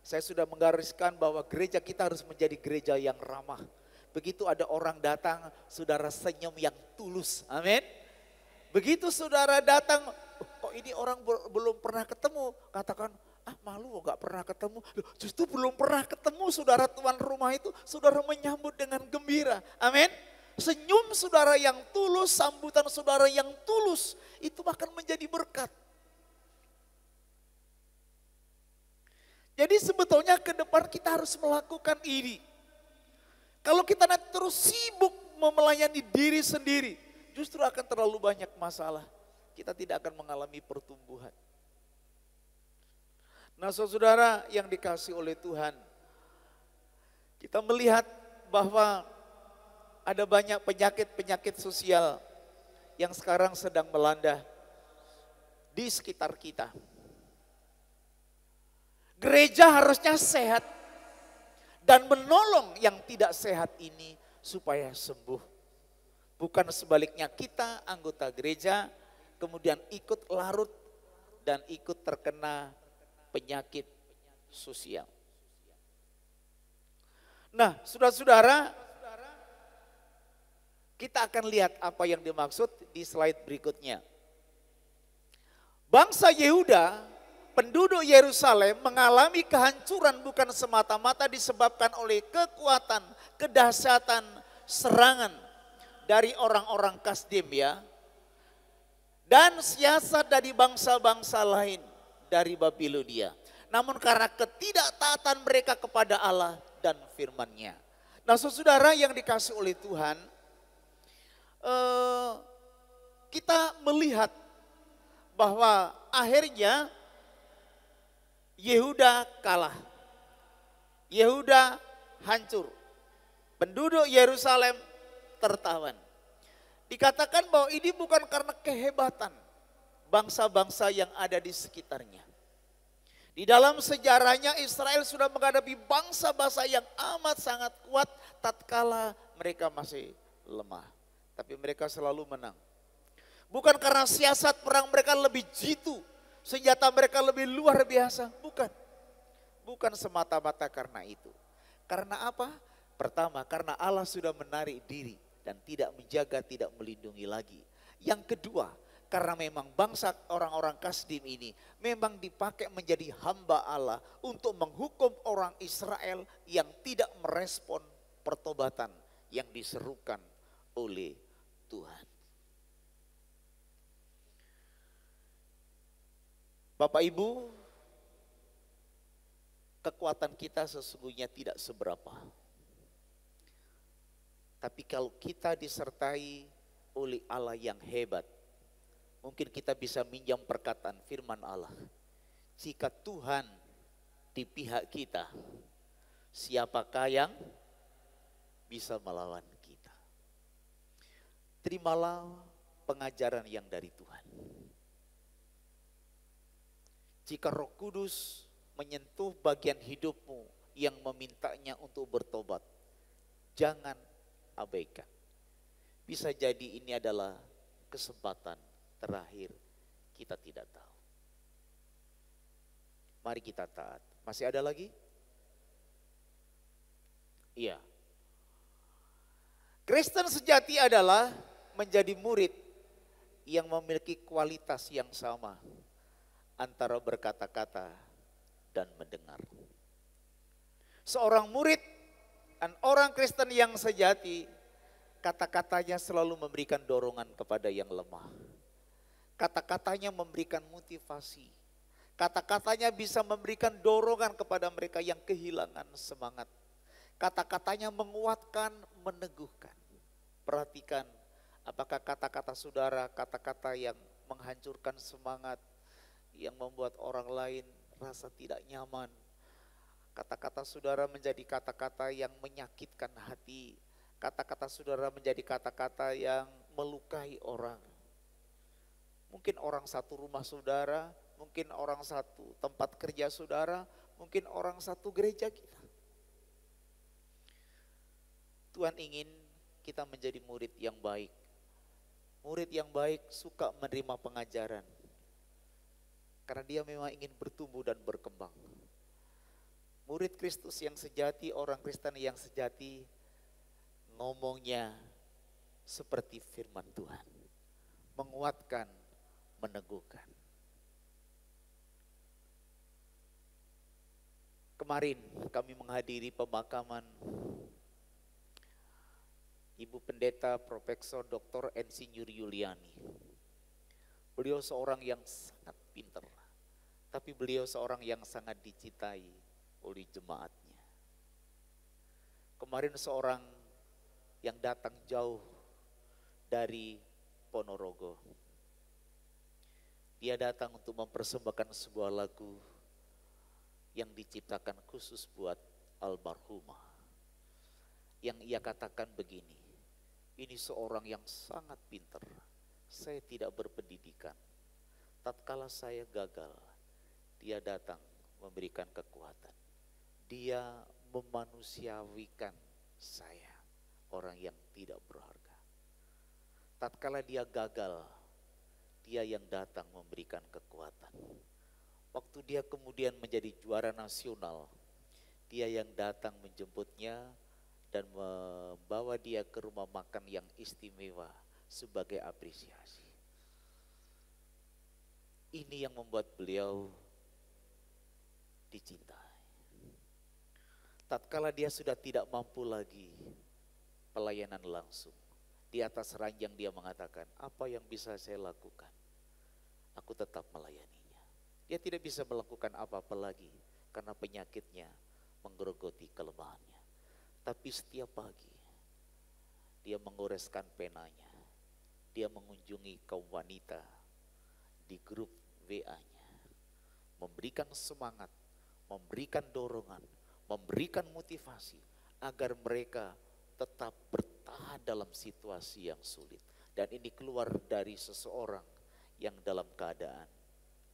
saya sudah menggariskan bahwa gereja kita harus menjadi gereja yang ramah. Begitu ada orang datang, saudara senyum yang tulus, amin. Begitu saudara datang, kok ini orang belum pernah ketemu, katakan, malu gak pernah ketemu. Loh, justru belum pernah ketemu saudara tuan rumah itu, saudara menyambut dengan gembira, amin. Senyum saudara yang tulus, sambutan saudara yang tulus, itu akan menjadi berkat. Jadi sebetulnya ke depan kita harus melakukan ini. Kalau kita nanti terus sibuk melayani diri sendiri, justru akan terlalu banyak masalah. Kita tidak akan mengalami pertumbuhan. Nah saudara yang dikasihi oleh Tuhan, kita melihat bahwa ada banyak penyakit-penyakit sosial yang sekarang sedang melanda di sekitar kita. Gereja harusnya sehat dan menolong yang tidak sehat ini supaya sembuh. Bukan sebaliknya kita anggota gereja kemudian ikut larut dan ikut terkena penyakit sosial. Nah, saudara-saudara, kita akan lihat apa yang dimaksud di slide berikutnya. Bangsa Yehuda, penduduk Yerusalem mengalami kehancuran bukan semata-mata disebabkan oleh kekuatan, kedahsyatan, serangan dari orang-orang Kasdim ya. Dan siasat dari bangsa-bangsa lain dari Babilonia. Namun karena ketidaktaatan mereka kepada Allah dan firman-Nya. Nah saudara yang dikasihi oleh Tuhan, kita melihat bahwa akhirnya Yehuda kalah. Yehuda hancur. Penduduk Yerusalem tertawan. Dikatakan bahwa ini bukan karena kehebatan bangsa-bangsa yang ada di sekitarnya. Di dalam sejarahnya Israel sudah menghadapi bangsa-bangsa yang amat sangat kuat tatkala mereka masih lemah. Tapi mereka selalu menang. Bukan karena siasat perang mereka lebih jitu, senjata mereka lebih luar biasa. Bukan. Bukan semata-mata karena itu. Karena apa? Pertama, karena Allah sudah menarik diri dan tidak menjaga, tidak melindungi lagi. Yang kedua, karena memang bangsa orang-orang Kasdim ini memang dipakai menjadi hamba Allah untuk menghukum orang Israel yang tidak merespon pertobatan yang diserukan oleh Tuhan. Bapak Ibu, kekuatan kita sesungguhnya tidak seberapa. Tapi kalau kita disertai oleh Allah yang hebat, mungkin kita bisa minjam perkataan firman Allah. Jika Tuhan di pihak kita, siapakah yang bisa melawan kita? Terimalah pengajaran yang dari Tuhan. Jika Roh Kudus menyentuh bagian hidupmu yang memintanya untuk bertobat, jangan abaikan. Bisa jadi ini adalah kesempatan terakhir, kita tidak tahu. Mari kita taat. Masih ada lagi? Iya. Kristen sejati adalah menjadi murid yang memiliki kualitas yang sama antara berkata-kata dan mendengar. Seorang murid Dan orang Kristen yang sejati, kata-katanya selalu memberikan dorongan kepada yang lemah. Kata-katanya memberikan motivasi. Kata-katanya bisa memberikan dorongan kepada mereka yang kehilangan semangat. Kata-katanya menguatkan, meneguhkan. Perhatikan apakah kata-kata saudara, kata-kata yang menghancurkan semangat, yang membuat orang lain rasa tidak nyaman. Kata-kata saudara menjadi kata-kata yang menyakitkan hati. Kata-kata saudara menjadi kata-kata yang melukai orang. Mungkin orang satu rumah saudara, mungkin orang satu tempat kerja saudara, mungkin orang satu gereja kita. Tuhan ingin kita menjadi murid yang baik. Murid yang baik suka menerima pengajaran. Karena dia memang ingin bertumbuh dan berkembang. Murid Kristus yang sejati, orang Kristen yang sejati, ngomongnya seperti firman Tuhan. Menguatkan, meneguhkan. Kemarin kami menghadiri pemakaman Ibu Pendeta Profesor Dr. Insinyur Yuliani. Beliau seorang yang sangat pintar, tapi beliau seorang yang sangat dicintai oleh jemaatnya. Kemarin seorang yang datang jauh dari Ponorogo. Dia datang untuk mempersembahkan sebuah lagu yang diciptakan khusus buat almarhumah. Yang ia katakan begini, ini seorang yang sangat pintar, saya tidak berpendidikan. Tatkala saya gagal, dia datang memberikan kekuatan. Dia memanusiawikan saya, orang yang tidak berharga. Tatkala dia gagal, dia yang datang memberikan kekuatan. Waktu dia kemudian menjadi juara nasional, dia yang datang menjemputnya dan membawa dia ke rumah makan yang istimewa sebagai apresiasi. Ini yang membuat beliau dicintai. Tatkala dia sudah tidak mampu lagi pelayanan langsung, di atas ranjang dia mengatakan, apa yang bisa saya lakukan? Aku tetap melayaninya. Dia tidak bisa melakukan apa-apa lagi karena penyakitnya menggerogoti kelemahannya. Tapi setiap pagi dia mengoreskan penanya, dia mengunjungi kaum wanita di grup WA-nya, memberikan semangat, memberikan dorongan, memberikan motivasi agar mereka tetap bertahan dalam situasi yang sulit. Dan ini keluar dari seseorang yang dalam keadaan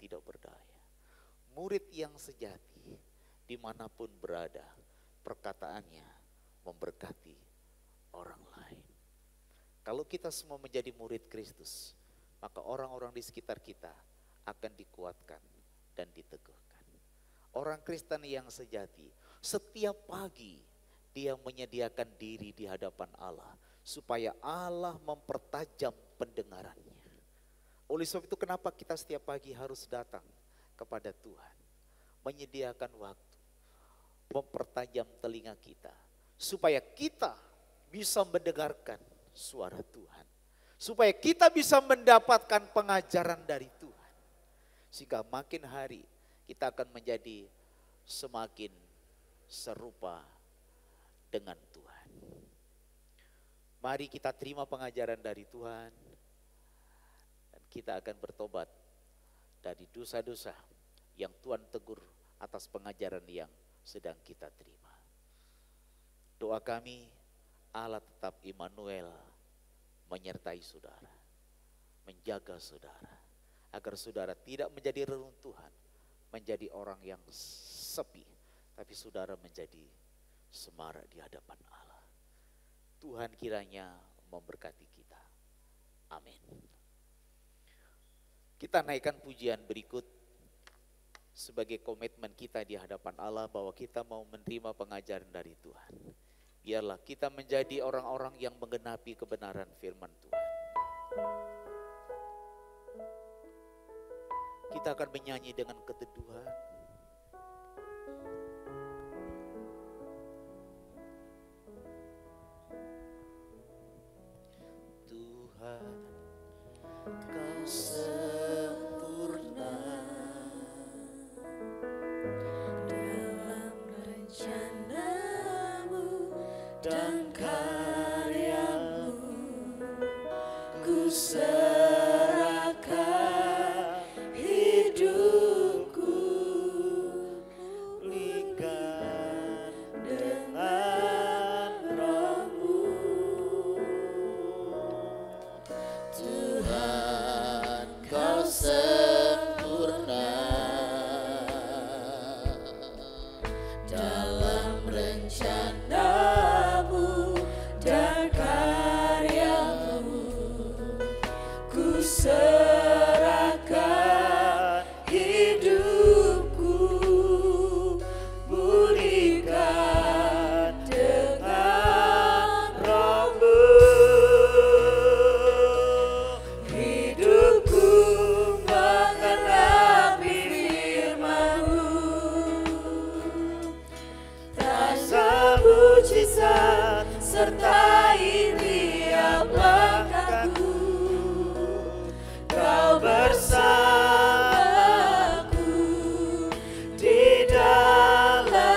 tidak berdaya. Murid yang sejati dimanapun berada, perkataannya memberkati orang lain. Kalau kita semua menjadi murid Kristus, maka orang-orang di sekitar kita akan dikuatkan dan diteguhkan. Orang Kristen yang sejati, setiap pagi dia menyediakan diri di hadapan Allah supaya Allah mempertajam pendengarannya. Oleh sebab itu kenapa kita setiap pagi harus datang kepada Tuhan, menyediakan waktu, mempertajam telinga kita supaya kita bisa mendengarkan suara Tuhan, supaya kita bisa mendapatkan pengajaran dari Tuhan, sehingga makin hari kita akan menjadi semakin serupa dengan Tuhan. Mari kita terima pengajaran dari Tuhan dan kita akan bertobat dari dosa-dosa yang Tuhan tegur atas pengajaran yang sedang kita terima. Doa kami, Allah tetap Immanuel menyertai saudara, menjaga saudara, agar saudara tidak menjadi reruntuhan, menjadi orang yang sepi, tapi saudara menjadi semarak di hadapan Allah. Tuhan kiranya memberkati kita. Amin. Kita naikkan pujian berikut sebagai komitmen kita di hadapan Allah bahwa kita mau menerima pengajaran dari Tuhan. Biarlah kita menjadi orang-orang yang menggenapi kebenaran firman Tuhan. Kita akan menyanyi dengan keteduhan. serahkan hidupku, pulihkan dengan Roh-Mu. Tuhan, Kau sempurna dalam rencana-Mu dan karya-Mu. Ku serahkan hidupku, pulihkan dengan Roh-Mu. Hidupku mengenapi firman-Mu, rasa mujizat sertai tiap langkahku. Kau bersamaku di dalam-Mu,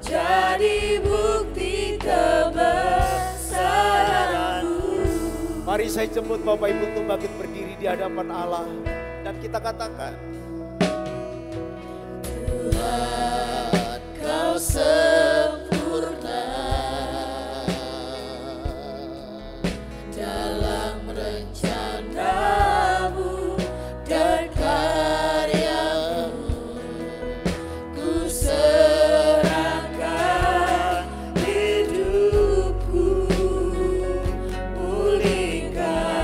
jadi bukti kebesaran-Mu. Mari saya jemput Bapak Ibu untuk bangkit berdiri di hadapan Allah dan kita katakan, Tuhan, Kau sempurna dalam rencana-Mu dan karya-Mu. Ku serahkan hidupku, pulihkan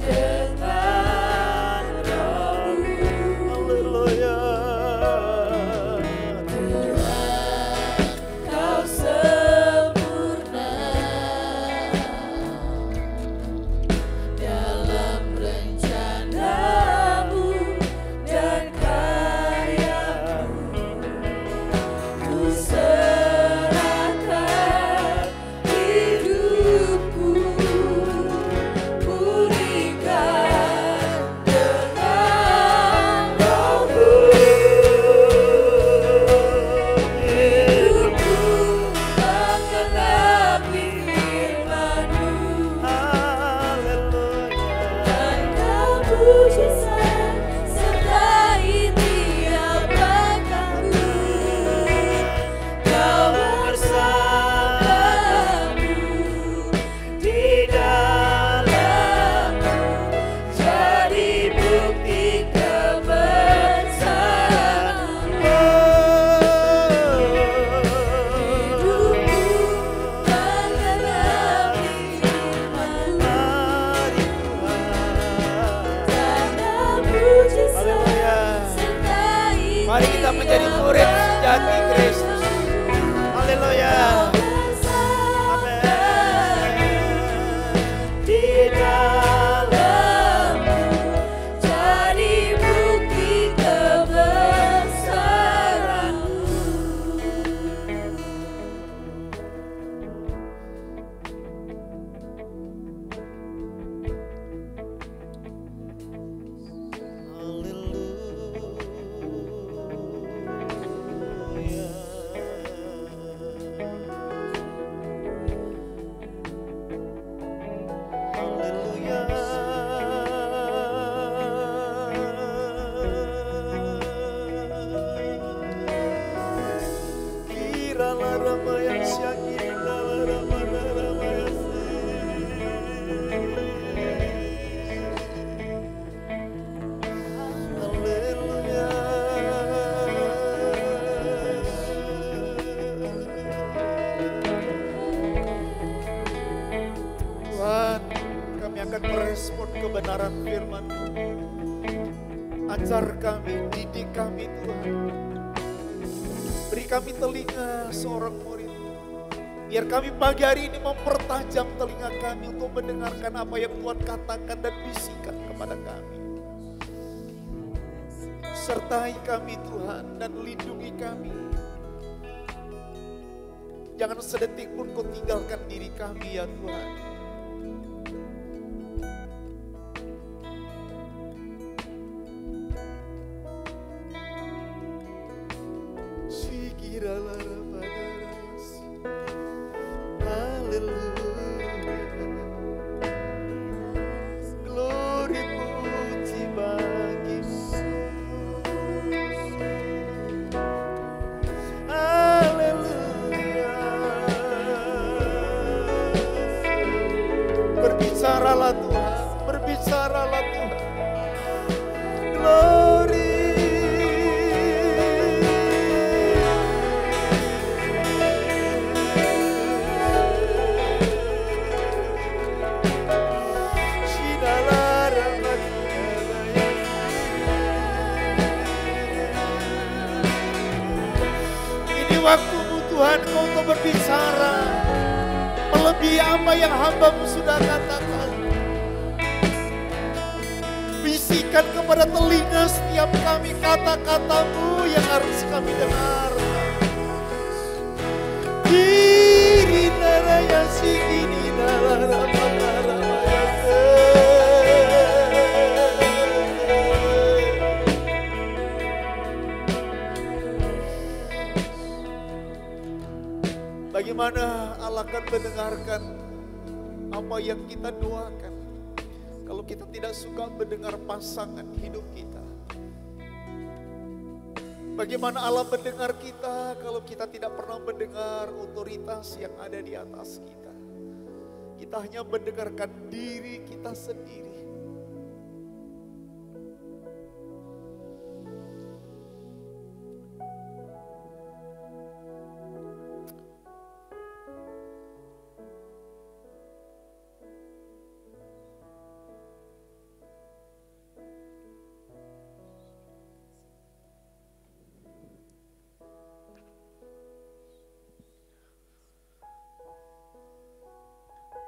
dengan Roh-Mu. Haleluya. Tuhan, Kau sempurna dalam rencana-Mu dan karya-Mu. Ku serahkan hidupku, pulihkan dengan Roh-Mu. Hidupku mengenapi firman-Mu, dan Kau mujizat sertai tiap langkahku. Kau bersamaku di dalam-Mu, jadi bukti kebesaran-Mu. Hidupku mengenapi firman-Mu, tanda mujizat sertai Mari kita menjadi murid sejati Kristus. Haleluya. di dalam-Mu, jadi bukti kebesaran-Mu. Tuhan, kami akan merespon kebenaran firman-Mu. Ajar kami, didik kami Tuhan. Beri kami telinga seorang murid. Biar kami pagi hari ini mempertajam telinga kami untuk mendengarkan apa yang Tuhan katakan dan bisikan kepada kami. Sertai kami Tuhan dan lindungi kami. Jangan sedetik pun Kau tinggalkan diri kami ya Tuhan. Haleluya. Berbicaralah Tuhan, berbicaralah Tuhan. Glory. Ini waktumu Tuhan, Kau untuk berbicara melebihi apa yang hamba-Mu sudah katakan. Bisikan kepada telinga setiap kami kata-kata-Mu yang harus kami dengar. Diri nara yang singini nara nara Bagaimana Allah akan mendengarkan apa yang kita doakan kalau kita tidak suka mendengar pasangan hidup kita? Bagaimana Allah mendengar kita kalau kita tidak pernah mendengar otoritas yang ada di atas kita? Kita hanya mendengarkan diri kita sendiri.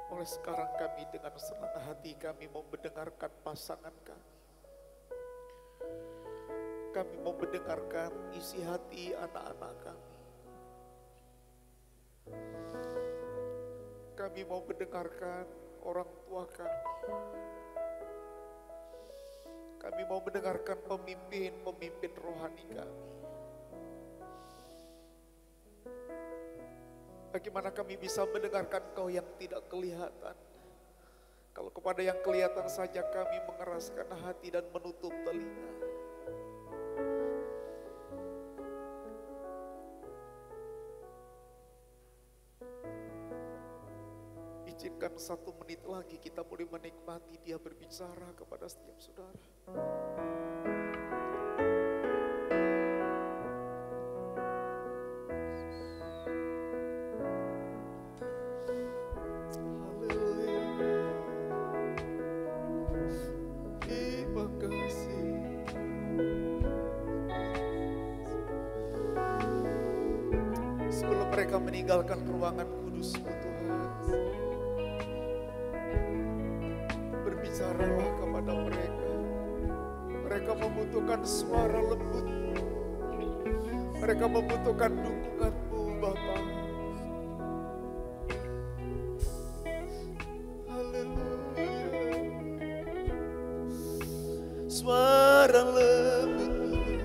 Mulai sekarang kami dengan senang hati kami mau mendengarkan pasangan kami. Kami mau mendengarkan isi hati anak-anak kami. Kami mau mendengarkan orang tua kami. Kami mau mendengarkan pemimpin-pemimpin rohani kami. Bagaimana kami bisa mendengarkan Kau yang tidak kelihatan? Kalau kepada yang kelihatan saja kami mengeraskan hati dan menutup telinga. Izinkan 1 menit lagi kita boleh menikmati Dia berbicara kepada setiap saudara. Mereka meninggalkan ruangan kudus-Mu Tuhan. Berbicaralah kepada mereka. Mereka membutuhkan suara lembut. Mereka membutuhkan dukungan-Mu Bapa. Haleluya. Suara lembut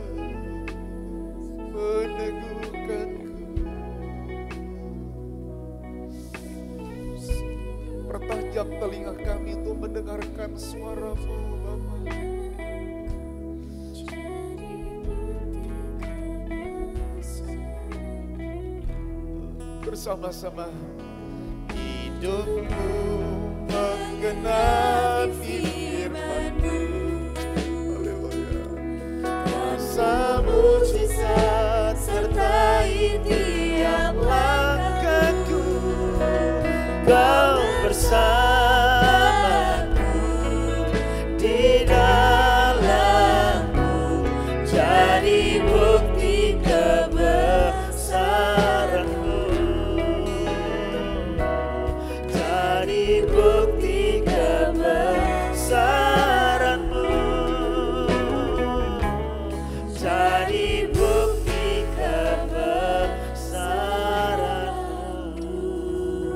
meneguhkan. Pertajam telinga kami untuk mendengarkan suara-Mu Bapa. Bersama-sama hidupku menggenapi firman-Mu. Haleluya. Kuasa mujizat sertai tiap langkahku. Kau bersamaku di dalamku, jadi bukti kebesaran-Mu, jadi bukti kebesaran-Mu, jadi bukti kebesaran-Mu.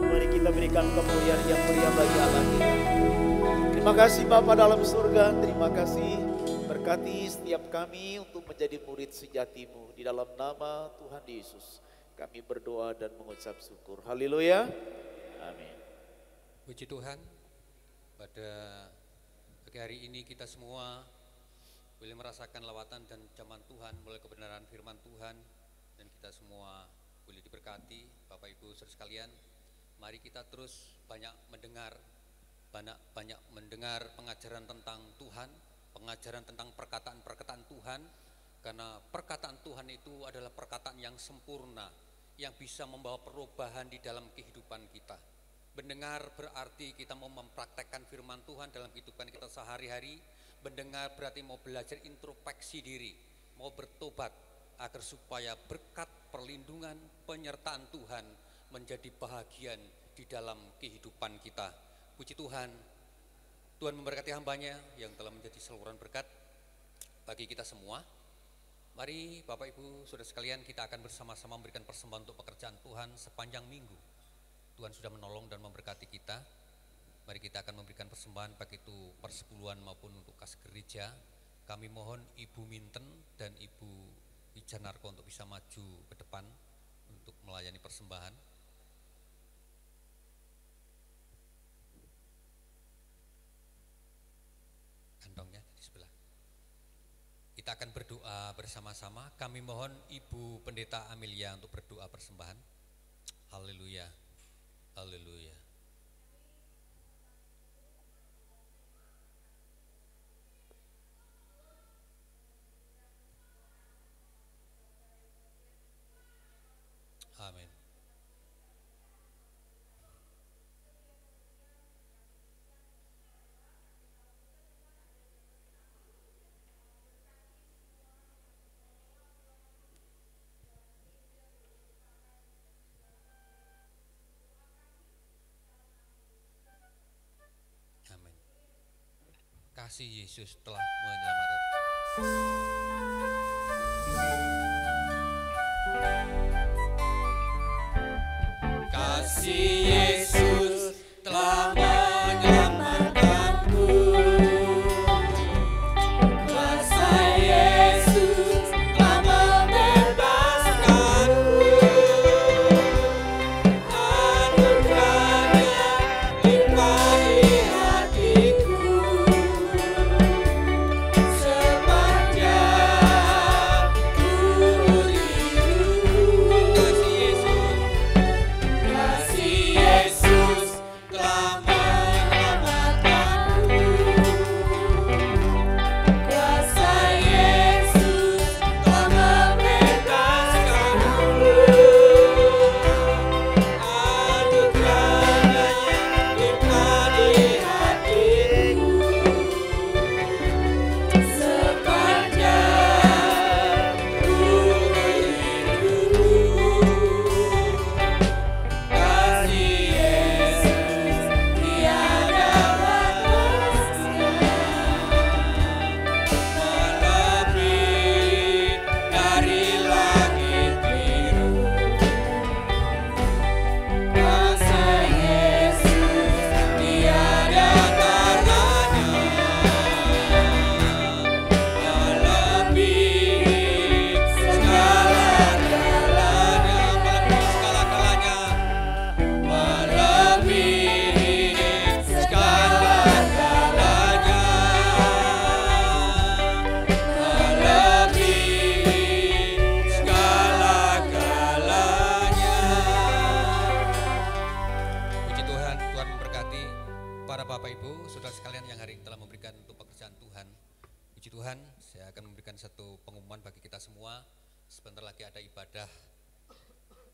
Mari kita berikan kemuliaan yang mulia bagi Allah kita. Terima kasih Bapa dalam surga, terima kasih berkati setiap kami untuk menjadi murid sejati-Mu. Di dalam nama Tuhan Yesus kami berdoa dan mengucap syukur. Haleluya. Amin. Puji Tuhan, pada pagi hari ini kita semua boleh merasakan lawatan dan jaman Tuhan melalui kebenaran firman Tuhan, dan kita semua boleh diberkati. Bapak Ibu saudara sekalian, mari kita terus banyak mendengar banyak mendengar pengajaran tentang Tuhan, pengajaran tentang perkataan-perkataan Tuhan, karena perkataan Tuhan itu adalah perkataan yang sempurna, yang bisa membawa perubahan di dalam kehidupan kita. Mendengar berarti kita mau mempraktekkan firman Tuhan dalam kehidupan kita sehari-hari. Mendengar berarti mau belajar introspeksi diri, mau bertobat, agar supaya berkat, perlindungan, penyertaan Tuhan menjadi bahagian di dalam kehidupan kita. Puji Tuhan, Tuhan memberkati hambanya yang telah menjadi saluran berkat bagi kita semua. Mari Bapak Ibu Saudara sekalian, kita akan bersama-sama memberikan persembahan untuk pekerjaan Tuhan sepanjang minggu. Tuhan sudah menolong dan memberkati kita. Mari kita akan memberikan persembahan baik itu persepuluhan maupun untuk kas gereja. Kami mohon Ibu Minten dan Ibu Wijanarko untuk bisa maju ke depan untuk melayani persembahan. Kantongnya di sebelah. Kita akan berdoa bersama-sama. Kami mohon Ibu Pendeta Amelia untuk berdoa persembahan. Haleluya. Haleluya. Amin. Amin. Kasih Yesus telah menyelamatkan. Kasih Yesus telah menyelamatkanku. Kuasa Yesus telah membebaskanku. Anugerahnya limpah di hatiku. Sepanjang ku hidup. Kasih Yesus telah menyelamatkanku. Kuasa Yesus telah membebaskanku. Anugerahnya limpah di hatiku. Sepanjang ku hidup. Kasih Yesus tiada batasnya, melebihi dari langit biru. Kasih Yesus tiada tandanya, melebihi segala-galanya, melebihi segala-galanya, melebihi segala-galanya. Puji Tuhan, Tuhan memberkati para Bapak Ibu, Saudara sekalian yang hari ini telah memberikan untuk pekerjaan Tuhan. Puji Tuhan, saya akan memberikan satu pengumuman bagi kita semua. Sebentar lagi ada ibadah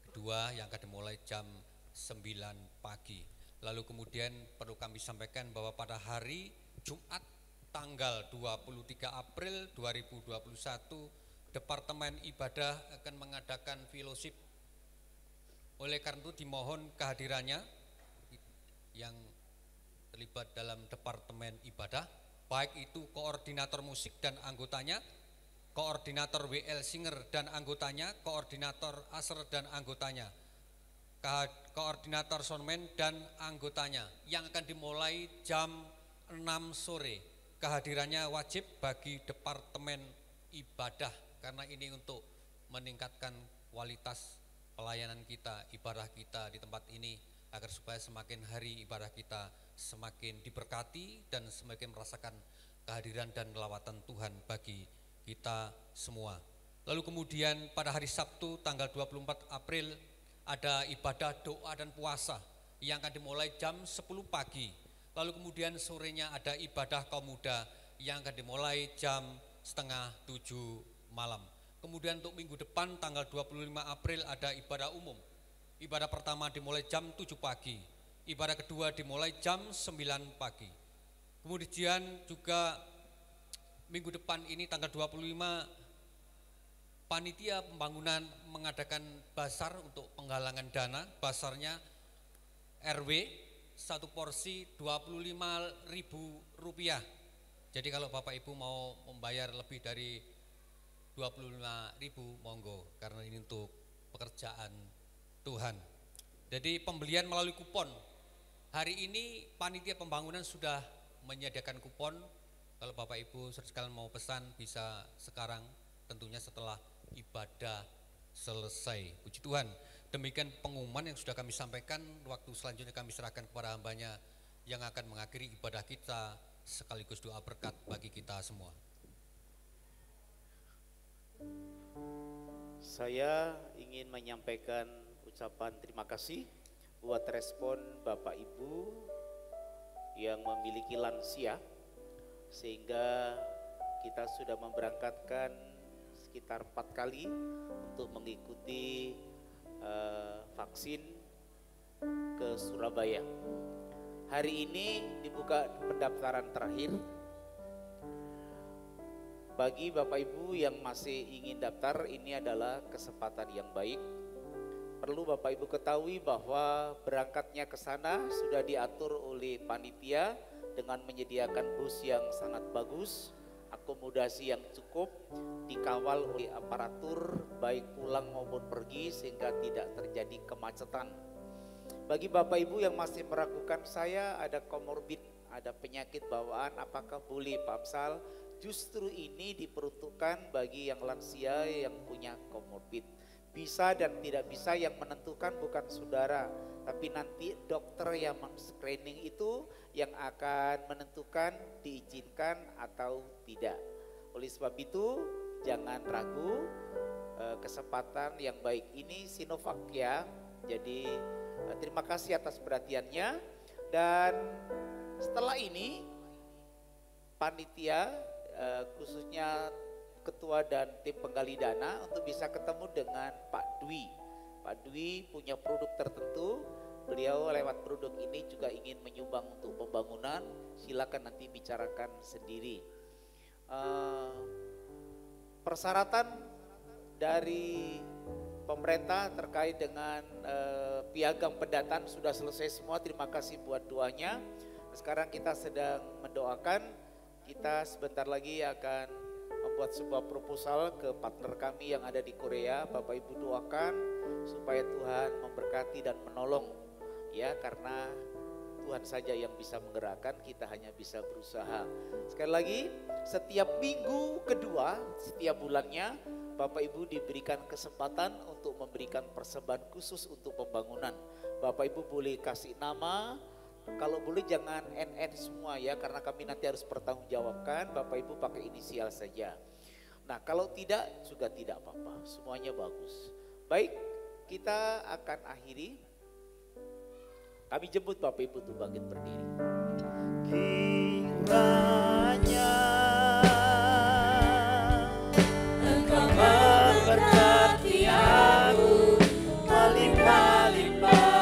kedua yang akan dimulai jam 9 pagi. Lalu kemudian perlu kami sampaikan bahwa pada hari Jumat tanggal 23 April 2021 Departemen Ibadah akan mengadakan fellowship. Oleh karena itu dimohon kehadirannya yang terlibat dalam Departemen Ibadah, baik itu koordinator musik dan anggotanya, koordinator WL Singer dan anggotanya, koordinator Aser dan anggotanya, koordinator soundman dan anggotanya, yang akan dimulai jam 6 sore. Kehadirannya wajib bagi Departemen Ibadah, karena ini untuk meningkatkan kualitas pelayanan kita, ibadah kita di tempat ini, agar supaya semakin hari ibadah kita semakin diberkati dan semakin merasakan kehadiran dan lawatan Tuhan bagi kita semua. Lalu kemudian pada hari Sabtu tanggal 24 April ada ibadah doa dan puasa yang akan dimulai jam 10 pagi. Lalu kemudian sorenya ada ibadah kaum muda yang akan dimulai jam 6:30 malam. Kemudian untuk minggu depan tanggal 25 April ada ibadah umum. Ibadah pertama dimulai jam 7 pagi, ibadah kedua dimulai jam 9 pagi. Kemudian juga minggu depan ini tanggal 25 panitia pembangunan mengadakan basar untuk penggalangan dana. Basarnya RW, satu porsi Rp25.000. Jadi kalau Bapak Ibu mau membayar lebih dari 25.000 monggo, karena ini untuk pekerjaan Tuhan. Jadi pembelian melalui kupon. Hari ini panitia pembangunan sudah menyediakan kupon. Kalau Bapak Ibu sekalian mau pesan bisa sekarang, tentunya setelah ibadah selesai. Puji Tuhan. Demikian pengumuman yang sudah kami sampaikan. Waktu selanjutnya kami serahkan kepada hambanya yang akan mengakhiri ibadah kita sekaligus doa berkat bagi kita semua. Saya ingin menyampaikan ucapan terima kasih buat respon Bapak Ibu yang memiliki lansia, sehingga kita sudah memberangkatkan sekitar 4 kali untuk mengikuti vaksin ke Surabaya. Hari ini dibuka pendaftaran terakhir. Bagi Bapak Ibu yang masih ingin daftar, ini adalah kesempatan yang baik. Perlu Bapak Ibu ketahui bahwa berangkatnya ke sana sudah diatur oleh panitia dengan menyediakan bus yang sangat bagus, akomodasi yang cukup, dikawal oleh aparatur baik pulang maupun pergi sehingga tidak terjadi kemacetan. Bagi Bapak Ibu yang masih meragukan, saya ada komorbid, ada penyakit bawaan, apakah boleh Pak Amsal? Justru ini diperuntukkan bagi yang lansia yang punya komorbid. Bisa dan tidak bisa yang menentukan bukan saudara, tapi nanti dokter yang men-screening itu yang akan menentukan diizinkan atau tidak. Oleh sebab itu jangan ragu, kesempatan yang baik ini Sinovac ya. Jadi terima kasih atas perhatiannya, dan setelah ini panitia khususnya ketua dan tim penggali dana untuk bisa ketemu dengan Pak Dwi. Pak Dwi punya produk tertentu, beliau lewat produk ini juga ingin menyumbang untuk pembangunan. Silakan nanti bicarakan sendiri. Persyaratan dari pemerintah terkait dengan piagam pendataan sudah selesai semua. Terima kasih buat doanya. Sekarang kita sedang mendoakan. Kita sebentar lagi akan membuat sebuah proposal ke partner kami yang ada di Korea. Bapak Ibu doakan supaya Tuhan memberkati dan menolong ya, karena Tuhan saja yang bisa menggerakkan, kita hanya bisa berusaha. Sekali lagi, setiap minggu kedua setiap bulannya Bapak Ibu diberikan kesempatan untuk memberikan persembahan khusus untuk pembangunan. Bapak Ibu boleh kasih nama, kalau boleh jangan NN semua ya, karena kami nanti harus pertanggungjawabkan. Bapak Ibu pakai inisial saja. Nah kalau tidak juga tidak apa-apa, semuanya bagus. Baik, kita akan akhiri. Kami jemput Bapak Ibu untuk bangkit berdiri. Kiranya Engkau memberkati aku melimpah-limpah.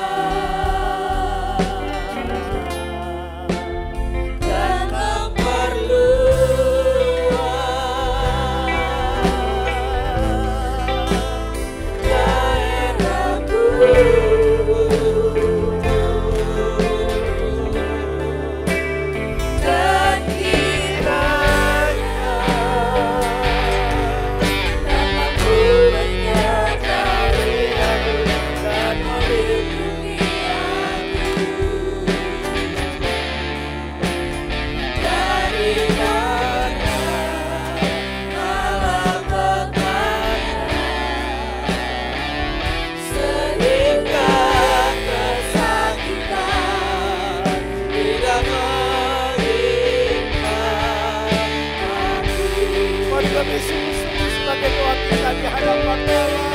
Sebagai doa kita di hadapan Allah.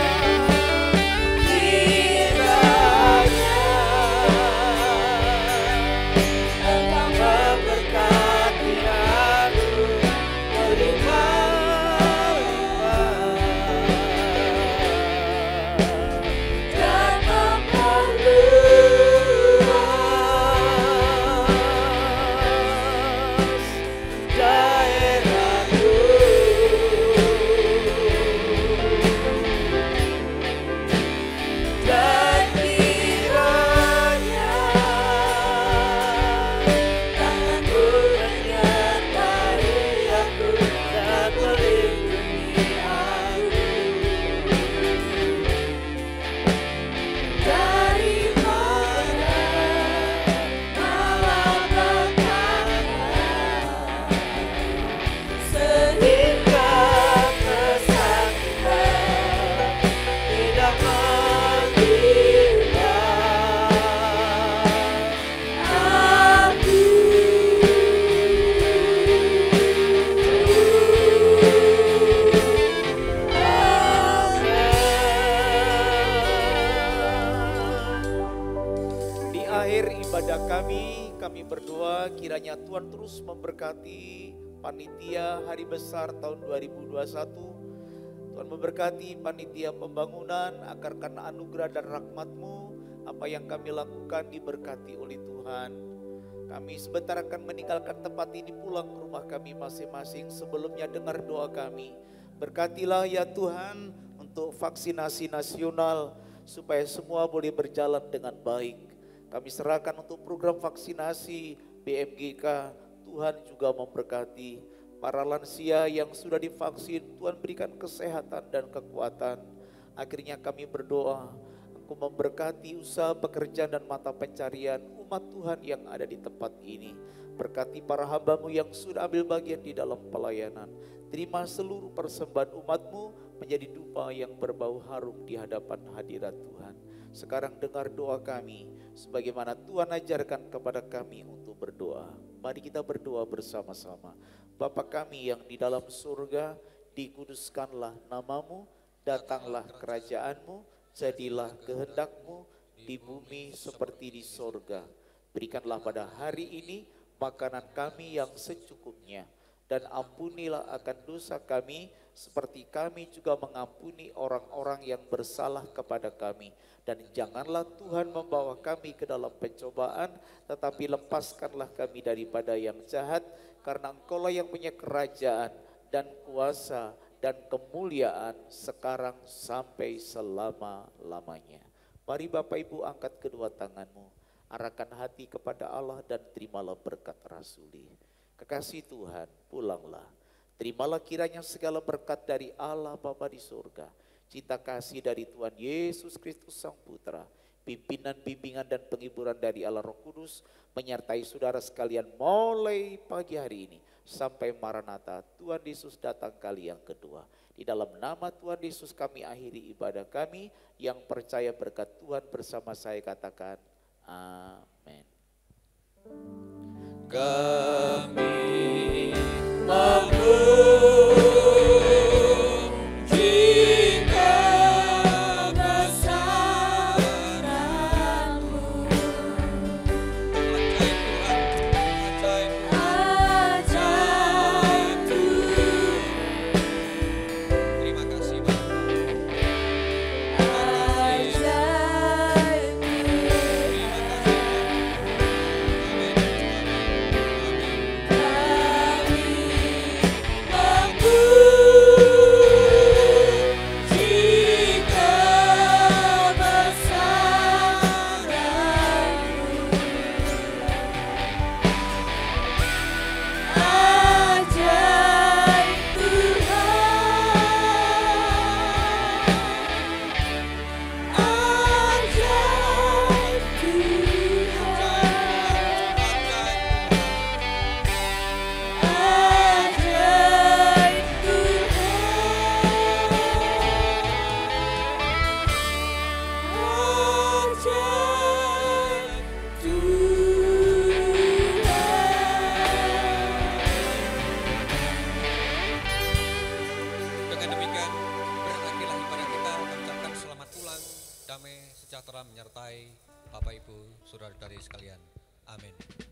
kiranya Tuhan terus memberkati panitia hari besar tahun 2021. Tuhan memberkati panitia pembangunan agar karena anugerah dan rahmat-Mu apa yang kami lakukan diberkati oleh Tuhan. Kami sebentar akan meninggalkan tempat ini pulang ke rumah kami masing-masing. Sebelumnya dengar doa kami. Berkatilah ya Tuhan untuk vaksinasi nasional supaya semua boleh berjalan dengan baik. Kami serahkan untuk program vaksinasi BMGK, Tuhan juga memberkati. Para lansia yang sudah divaksin, Tuhan berikan kesehatan dan kekuatan. Akhirnya kami berdoa, Engkau memberkati usaha pekerjaan dan mata pencarian umat Tuhan yang ada di tempat ini. Berkati para hamba-Mu yang sudah ambil bagian di dalam pelayanan. Terima seluruh persembahan umat-Mu menjadi dupa yang berbau harum di hadapan hadirat Tuhan. Sekarang dengar doa kami, sebagaimana Tuhan ajarkan kepada kami untuk berdoa. Mari kita berdoa bersama-sama. Bapa kami yang di dalam surga, dikuduskanlah nama-Mu, datanglah kerajaan-Mu, jadilah kehendak-Mu di bumi seperti di surga. Berikanlah pada hari ini makanan kami yang secukupnya, dan ampunilah akan dosa kami seperti kami juga mengampuni orang-orang yang bersalah kepada kami. Dan janganlah Tuhan membawa kami ke dalam pencobaan, tetapi lepaskanlah kami daripada yang jahat, karena Engkaulah yang punya kerajaan dan kuasa dan kemuliaan sekarang sampai selama-lamanya. Mari Bapak Ibu angkat kedua tanganmu, arahkan hati kepada Allah dan terimalah berkat rasuli. Kekasih Tuhan, pulanglah. Terimalah kiranya segala berkat dari Allah Bapa di surga, cinta kasih dari Tuhan Yesus Kristus Sang Putra, pimpinan, bimbingan dan penghiburan dari Allah Roh Kudus menyertai saudara sekalian mulai pagi hari ini sampai Maranatha Tuhan Yesus datang kali yang kedua. Di dalam nama Tuhan Yesus kami akhiri ibadah kami. Yang percaya berkat Tuhan bersama saya katakan amin. Kami memuji kebesaran-Mu. Ajaib Tuhan. Terima kasih Bapak. Ajaib memuji kebesaran-Mu. Ajaib Tuhan. Ajaib Dengan demikian berakhirlah ibadah kita. Mengucapkan selamat pulang, damai sejahtera menyertai Bapak Ibu saudara-saudari sekalian. Amin.